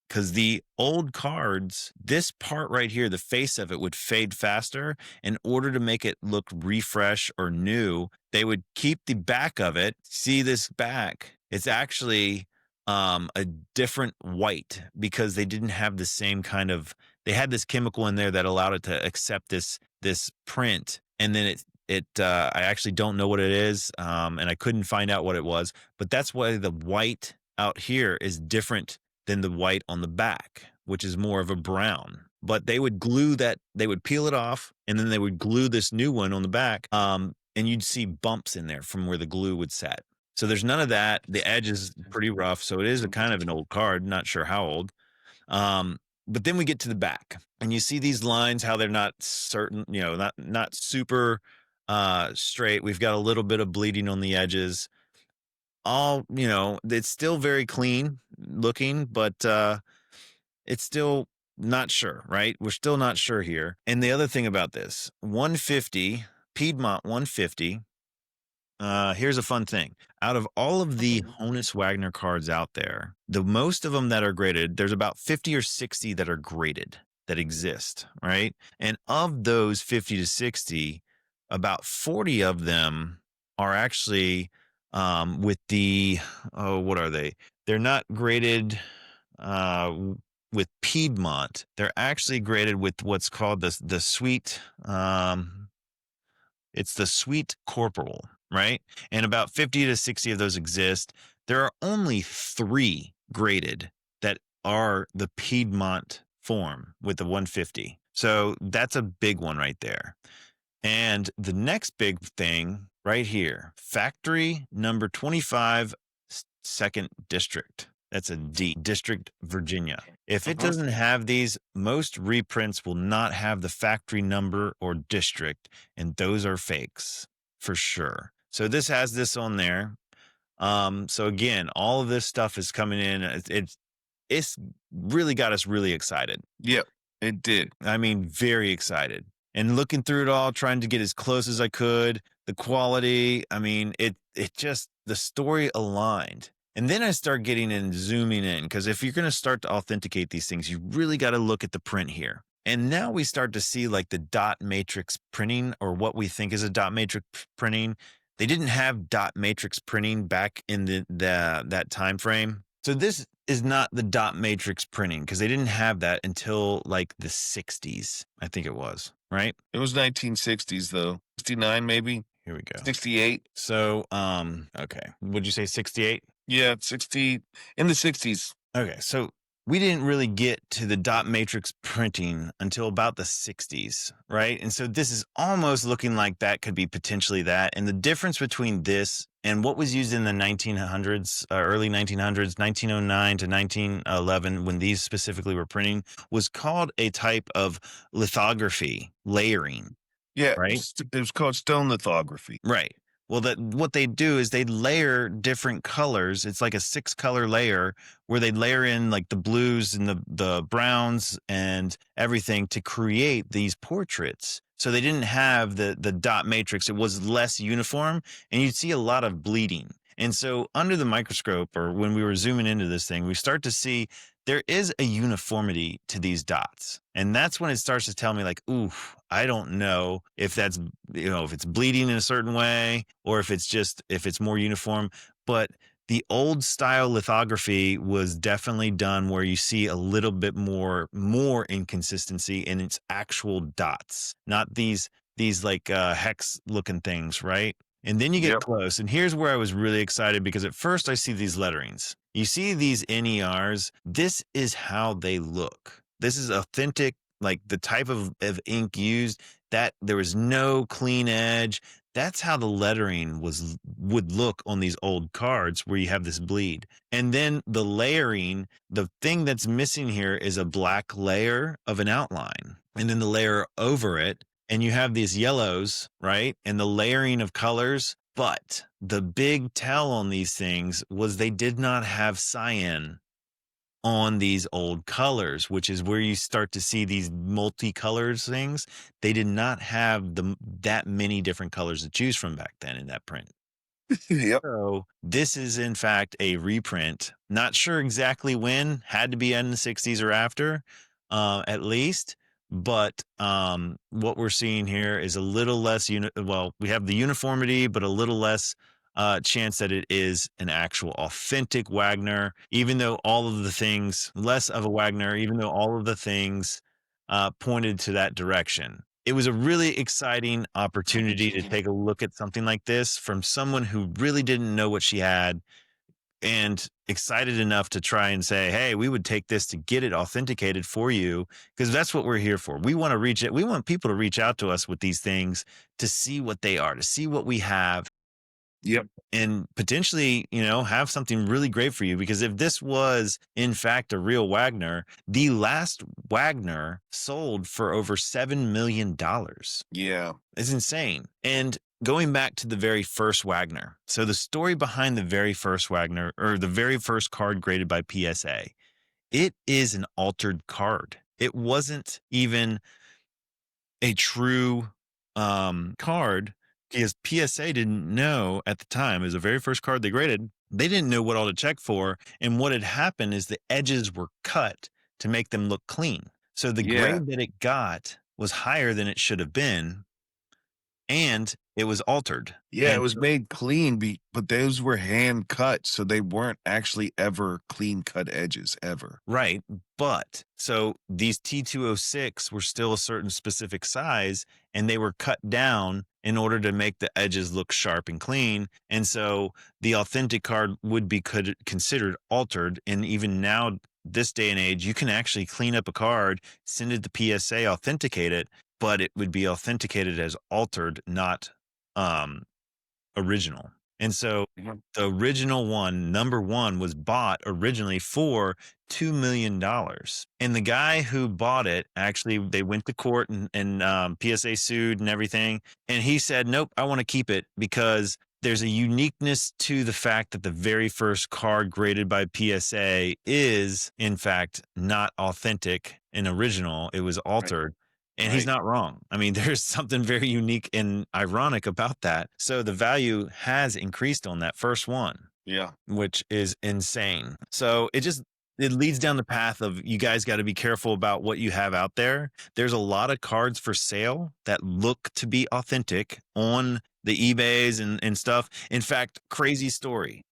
Because the old cards, this part right here, the face of it would fade faster. In order to make it look refresh or new, they would keep the back of it. See this back? It's actually a different white because they didn't have the same kind of. They had this chemical in there that allowed it to accept this print, and then I actually don't know what it is, and I couldn't find out what it was. But that's why the white out here is different than the white on the back, which is more of a brown. But they would glue that, they would peel it off, and then they would glue this new one on the back, and you'd see bumps in there from where the glue would set. So there's none of that. The edge is pretty rough, so it is a kind of an old card, not sure how old. But then we get to the back, and you see these lines, how they're not certain, not super straight. We've got a little bit of bleeding on the edges. It's still very clean looking, but it's still not sure, right? We're still not sure here. And the other thing about this 150 Piedmont 150, here's a fun thing. Out of all of the Honus Wagner cards out there, the most of them that are graded, there's about 50 or 60 that are graded that exist, right? And of those 50 to 60, about 40 of them are actually with what are they? They're not graded with Piedmont. They're actually graded with what's called the sweet. It's the sweet corporal, right? And about 50 to 60 of those exist. There are only 3 graded that are the Piedmont form with the 150. So that's a big one right there. And the next big thing right here, factory number 25 2nd District. That's a D, District, Virginia. If it doesn't have these, most reprints will not have the factory number or district, and those are fakes for sure. So this has this on there. So again, all of this stuff is coming in. It's really got us really excited. Yep, it did. I mean, very excited. And looking through it all, trying to get as close as I could, the quality, I mean, it just, the story aligned. And then I start getting in, zooming in, because if you're going to start to authenticate these things, you really got to look at the print here. And now we start to see like the dot matrix printing, or what we think is a dot matrix printing. They didn't have dot matrix printing back in that time frame. So this is not the dot matrix printing, because they didn't have that until like the 60s, I think it was, right? It was 1960s though. 69 maybe. Here we go. 68. So, okay. Would you say 68? Yeah, 60 in the 60s. Okay, so we didn't really get to the dot matrix printing until about the 60s, right? And so this is almost looking like that could be potentially that. And the difference between this and what was used in the 1900s, early 1900s, 1909 to 1911, when these specifically were printing, was called a type of lithography, layering. Yeah, right? It was called stone lithography. Right. Well, what they do is they layer different colors. It's like a 6-color layer where they layer in like the blues and the browns and everything to create these portraits. So they didn't have the dot matrix. It was less uniform, and you'd see a lot of bleeding. And so under the microscope, or when we were zooming into this thing, we start to see there is a uniformity to these dots. And that's when it starts to tell me like, ooh, I don't know if that's, if it's bleeding in a certain way, or if it's more uniform. But the old style lithography was definitely done where you see a little bit more inconsistency in its actual dots, not these like hex looking things, right? And then you get close. And here's where I was really excited, because at first I see these letterings. You see these NERs. This is how they look. This is authentic, like the type of ink used, that there was no clean edge. That's how the lettering would look on these old cards where you have this bleed. And then the layering, the thing that's missing here is a black layer of an outline. And then the layer over it, and you have these yellows, right? And the layering of colors. But the big tell on these things was they did not have cyan on these old colors, which is where you start to see these multicolors things. They did not have that many different colors to choose from back then in that print. Yep. So this is in fact a reprint. Not sure exactly when, had to be in the 60s or after, at least. But what we're seeing here is a little less we have the uniformity, but a little less chance that it is an actual authentic Wagner, even though all of the things, less of a Wagner, even though all of the things pointed to that direction. It was a really exciting opportunity to take a look at something like this from someone who really didn't know what she had, and excited enough to try and say, hey, we would take this to get it authenticated for you, because that's what we're here for. We want people to reach out to us with these things to see what they are, to see what we have. Yep. And potentially, have something really great for you. Because if this was, in fact, a real Wagner, the last Wagner sold for over $7 million. Yeah. It's insane. And going back to the very first Wagner. So the story behind the very first Wagner, or the very first card graded by PSA, it is an altered card. It wasn't even a true card, because PSA didn't know at the time. It was the very first card they graded. They didn't know what all to check for. And what had happened is the edges were cut to make them look clean. So the grade that it got was higher than it should have been, and it was altered. Yeah, it was made clean, but those were hand cut, so they weren't actually ever clean cut edges ever. Right. But so these T206 were still a certain specific size, and they were cut down in order to make the edges look sharp and clean. And so the authentic card would be considered altered. And even now, this day and age, you can actually clean up a card, send it to PSA, authenticate it, but it would be authenticated as altered, not original. And so Mhm. the original one, number one, was bought originally for $2 million. And the guy who bought it, actually, they went to court and PSA sued and everything. And he said, nope, I want to keep it because there's a uniqueness to the fact that the very first card graded by PSA is, in fact, not authentic and original. It was Right. altered. And he's Right. not wrong. I mean, there's something very unique and ironic about that. So the value has increased on that first one, Yeah. which is insane. So it leads down the path of you guys got to be careful about what you have out there. There's a lot of cards for sale that look to be authentic on the eBays and stuff. In fact, crazy story.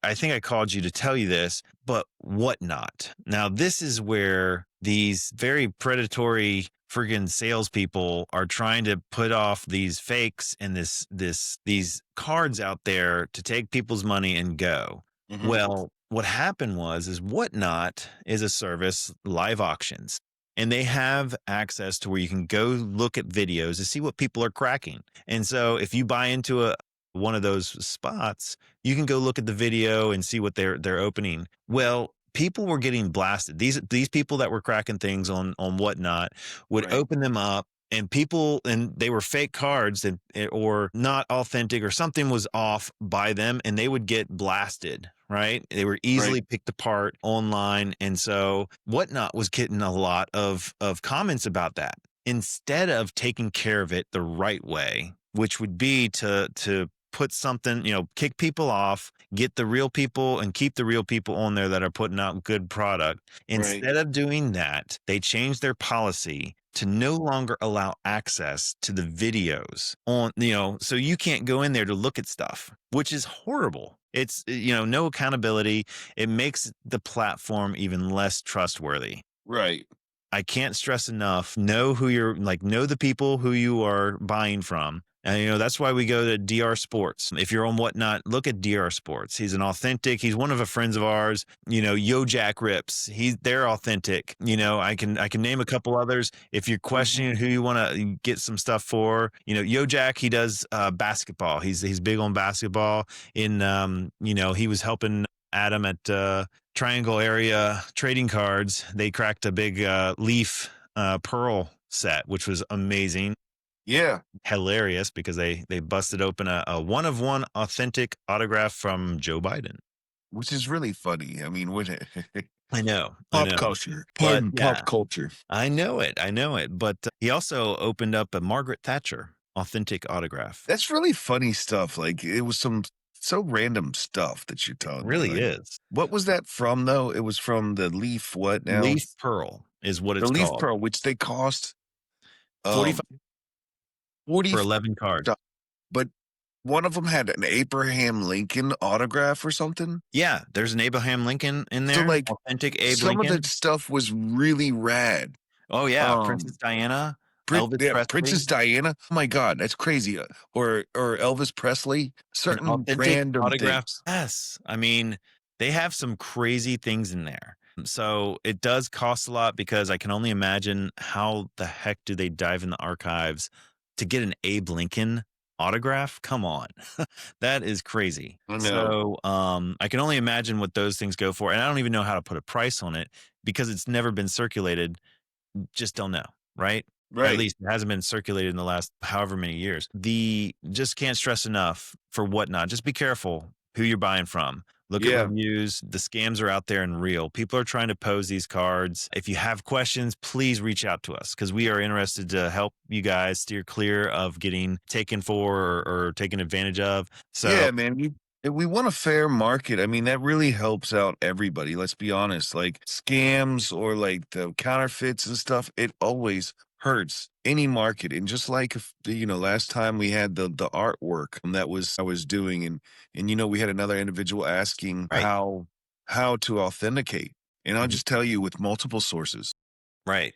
I think I called you to tell you this, but Whatnot. Now, this is where these very predatory friggin' salespeople are trying to put off these fakes and these cards out there to take people's money and go. Mhm. Well, what happened is Whatnot is a service, live auctions, and they have access to where you can go look at videos to see what people are cracking. And so if you buy into one of those spots, you can go look at the video and see what they're opening. Well, people were getting blasted. These people that were cracking things on Whatnot would Right. open them up, and they were fake cards or not authentic, or something was off by them, and they would get blasted. Right? They were Right. easily picked apart online, and so Whatnot was getting a lot of comments about that. Instead of taking care of it the right way, which would be to put something, kick people off, get the real people and keep the real people on there that are putting out good product. Right. Instead of doing that, they changed their policy to no longer allow access to the videos so you can't go in there to look at stuff, which is horrible. It's, no accountability. It makes the platform even less trustworthy. Right. I can't stress enough. Know the people who you are buying from. And, that's why we go to DR Sports. If you're on Whatnot, look at DR Sports. He's he's one of a friends of ours, Yo Jack Rips. They're authentic. I can name a couple others. If you're Mhm. questioning who you want to get some stuff for, Yo Jack, he does basketball. He's big on basketball. He was helping Adam at Triangle area trading cards. They cracked a big leaf pearl set, which was amazing. Yeah. Hilarious because they busted open a one of one authentic autograph from Joe Biden. Which is really funny. I mean, what I know, I pop know. culture. But Pardon, yeah, pop culture. I know it. I know it. But he also opened up a Margaret Thatcher authentic autograph. That's really funny stuff. Like, it was some so random stuff that you're It telling me. really Like, is. what was that from, though? It was from the leaf what now? Leaf pearl is what The it's leaf called. pearl, which they cost, 45 40 for 11 cards. but one of them had an Abraham Lincoln autograph or something? Yeah, there's an Abraham Lincoln in So, there, like, authentic Abe some of the Lincoln. stuff was really rad. Oh yeah, Princess Um, Diana, Elvis Princess Presley, Diana. Oh my god, that's crazy. Or Elvis Presley. and Certain authentic random autographs. things. Yes, I mean they have some crazy things in there. So it does cost a lot because I can only imagine how the heck do they dive in the archives to get an Abe Lincoln autograph? Come on. That is crazy. I know. So I can only imagine what those things go for. And I don't even know how to put a price on it because it's never been circulated. Just don't know, right? At Right. least it hasn't been circulated in the last however many years. Just can't stress enough for Whatnot. Just be careful who you're buying from. Look at Yeah. reviews. The scams are out there and real. People are trying to pose these cards. If you have questions, please reach out to us because we are interested to help you guys steer clear of getting taken for or taken advantage of. So, Yeah, man. We want a fair market. I mean, that really helps out everybody. Let's be honest. Like scams or like the counterfeits and stuff, it always hurts any market. And just like last time we had the artwork that was I was doing, and we had another individual asking right, how to authenticate. And I'll mhm, just tell you, with multiple sources, right,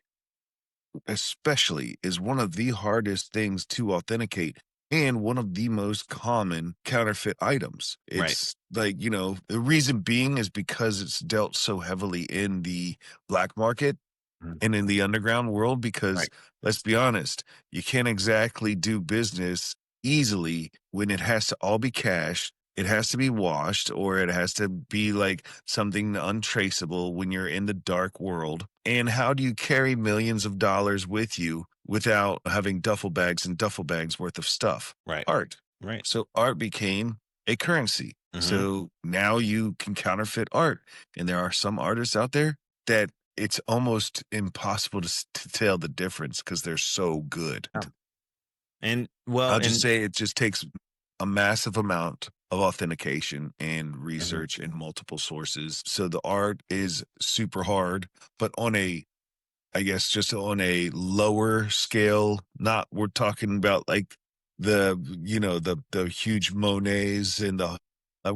especially, is one of the hardest things to authenticate and one of the most common counterfeit items. right, It's like, the reason being is because it's dealt so heavily in the black market mhm, and in the underground world. Because right, let's be honest, you can't exactly do business easily when it has to all be cash. It has to be washed, or it has to be like something untraceable when you're in the dark world. And how do you carry millions of dollars with you without having duffel bags and duffel bags worth of stuff? Right. Art. Right. So art became a currency. Mhm. So now you can counterfeit art. And there are some artists out there that it's almost impossible to tell the difference because they're so good. And well, I'll just say it just takes a massive amount of authentication and research and multiple sources. So the art is super hard, but on a, I guess, just on a lower scale, not, we're talking about like the huge Monets and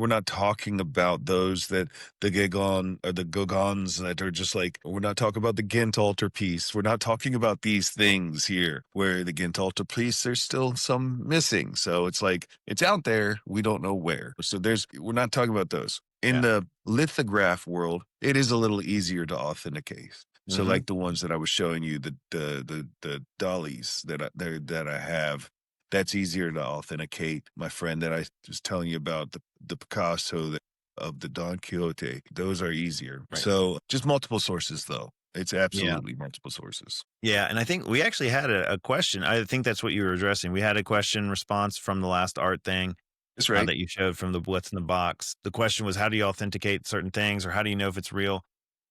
we're not talking about those that the Gauguin or the Gauguins that are just like, we're not talking about the Ghent altarpiece. We're not talking about these things here where the Ghent altarpiece, there's still some missing. So it's like, it's out there. We don't know where. So we're not talking about those. In the lithograph world, it is a little easier to authenticate. So like the ones that I was showing you, the dollies that I have, that's easier to authenticate. My friend that I was telling you about, the Picasso of the Don Quixote, those are easier. Right. So just multiple sources, though. It's absolutely multiple sources. Yeah, and I think we actually had a question. I think that's what you were addressing. We had a question response from the last art thing. That's right. That you showed from the What's in the Box. The question was, how do you authenticate certain things, or how do you know if it's real?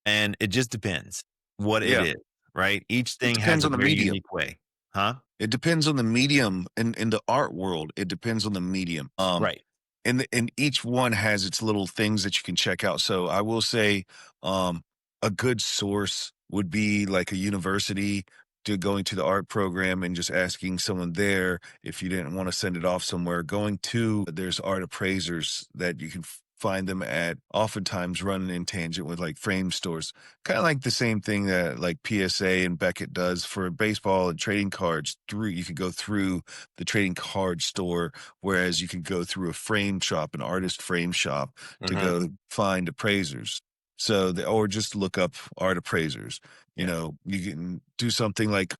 And it just depends what it is, right? Each thing has a very unique way. Huh? It depends on the medium. In the art world, it depends on the medium. Right. And each one has its little things that you can check out. So I will say a good source would be like a university, to going to the art program and just asking someone there if you didn't want to send it off somewhere. There's art appraisers that you can find them at, oftentimes running in tangent with like frame stores, kind of like the same thing that like PSA and Beckett does for baseball and trading cards. You could go through the trading card store, whereas you can go through a frame shop, an artist frame shop, to go find appraisers. So or just look up art appraisers. You know, you can do something like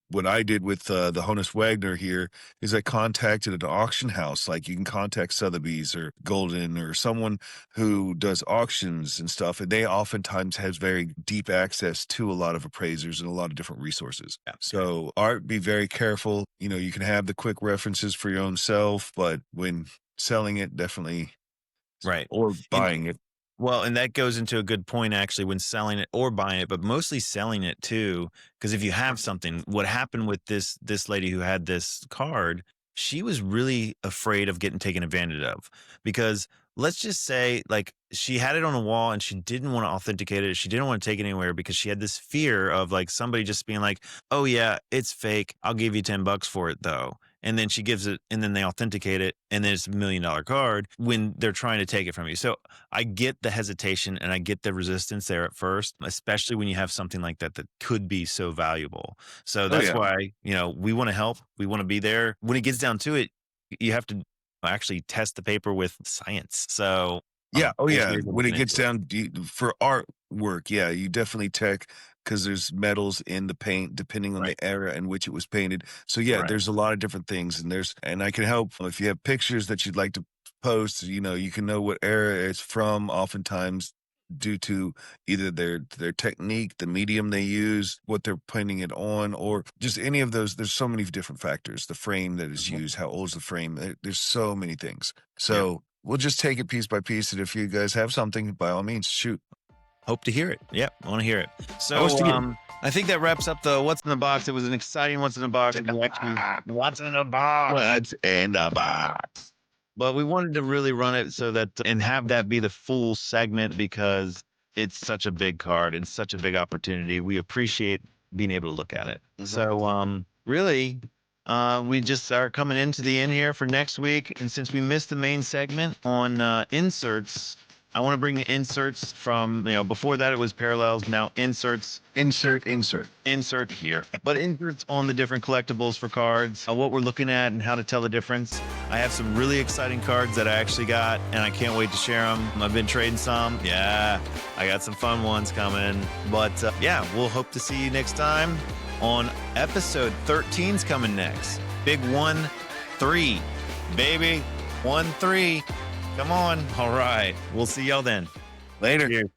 what I did with the Honus Wagner here is I contacted an auction house. Like you can contact Sotheby's or Golden or someone who does auctions and stuff. And they oftentimes has very deep access to a lot of appraisers and a lot of different resources. Yeah. So art, be very careful. You know, you can have the quick references for your own self, but when selling it, definitely. Right. Or buying it. Well, and that goes into a good point, actually, when selling it or buying it, but mostly selling it too. Because if you have something, what happened with this lady who had this card, she was really afraid of getting taken advantage of. Because let's just say, like, she had it on a wall and she didn't want to authenticate it. She didn't want to take it anywhere because she had this fear of like somebody just being like, oh yeah, it's fake. I'll give you $10 for it though. And then she gives it and then they authenticate it and then it's $1 million card when they're trying to take it from you. So I get the hesitation and I get the resistance there at first, especially when you have something like that could be so valuable. So that's why, you know, we want to help. We want to be there. When it gets down to it, you have to actually test the paper with science. So when it gets down for artwork, you definitely because there's metals in the paint depending on the era in which it was painted. So there's a lot of different things, and I can help if you have pictures that you'd like to post. You know, you can know what era it's from, oftentimes due to either their technique, the medium they use, what they're painting it on, or just any of those. There's so many different factors. The frame that is used, how old is the frame? There's so many things. So we'll just take it piece by piece. And if you guys have something, by all means, shoot. Hope to hear it. Yep, I want to hear it. So I think that wraps up the What's in the Box. It was an exciting What's in the Box. What's in the Box? What's in the box? But we wanted to really run it so that and have that be the full segment because it's such a big card and such a big opportunity. We appreciate being able to look at it. So really, we just are coming into the end here for next week. And since we missed the main segment on inserts, I want to bring the inserts from, before that it was parallels, now inserts. Insert here. But inserts on the different collectibles for cards, what we're looking at and how to tell the difference. I have some really exciting cards that I actually got, and I can't wait to share them. I've been trading some. Yeah, I got some fun ones coming. But we'll hope to see you next time on episode 13's coming next. Big 1 1-3, baby. 1-3. Come on. All right. We'll see y'all then. Later. Cheers.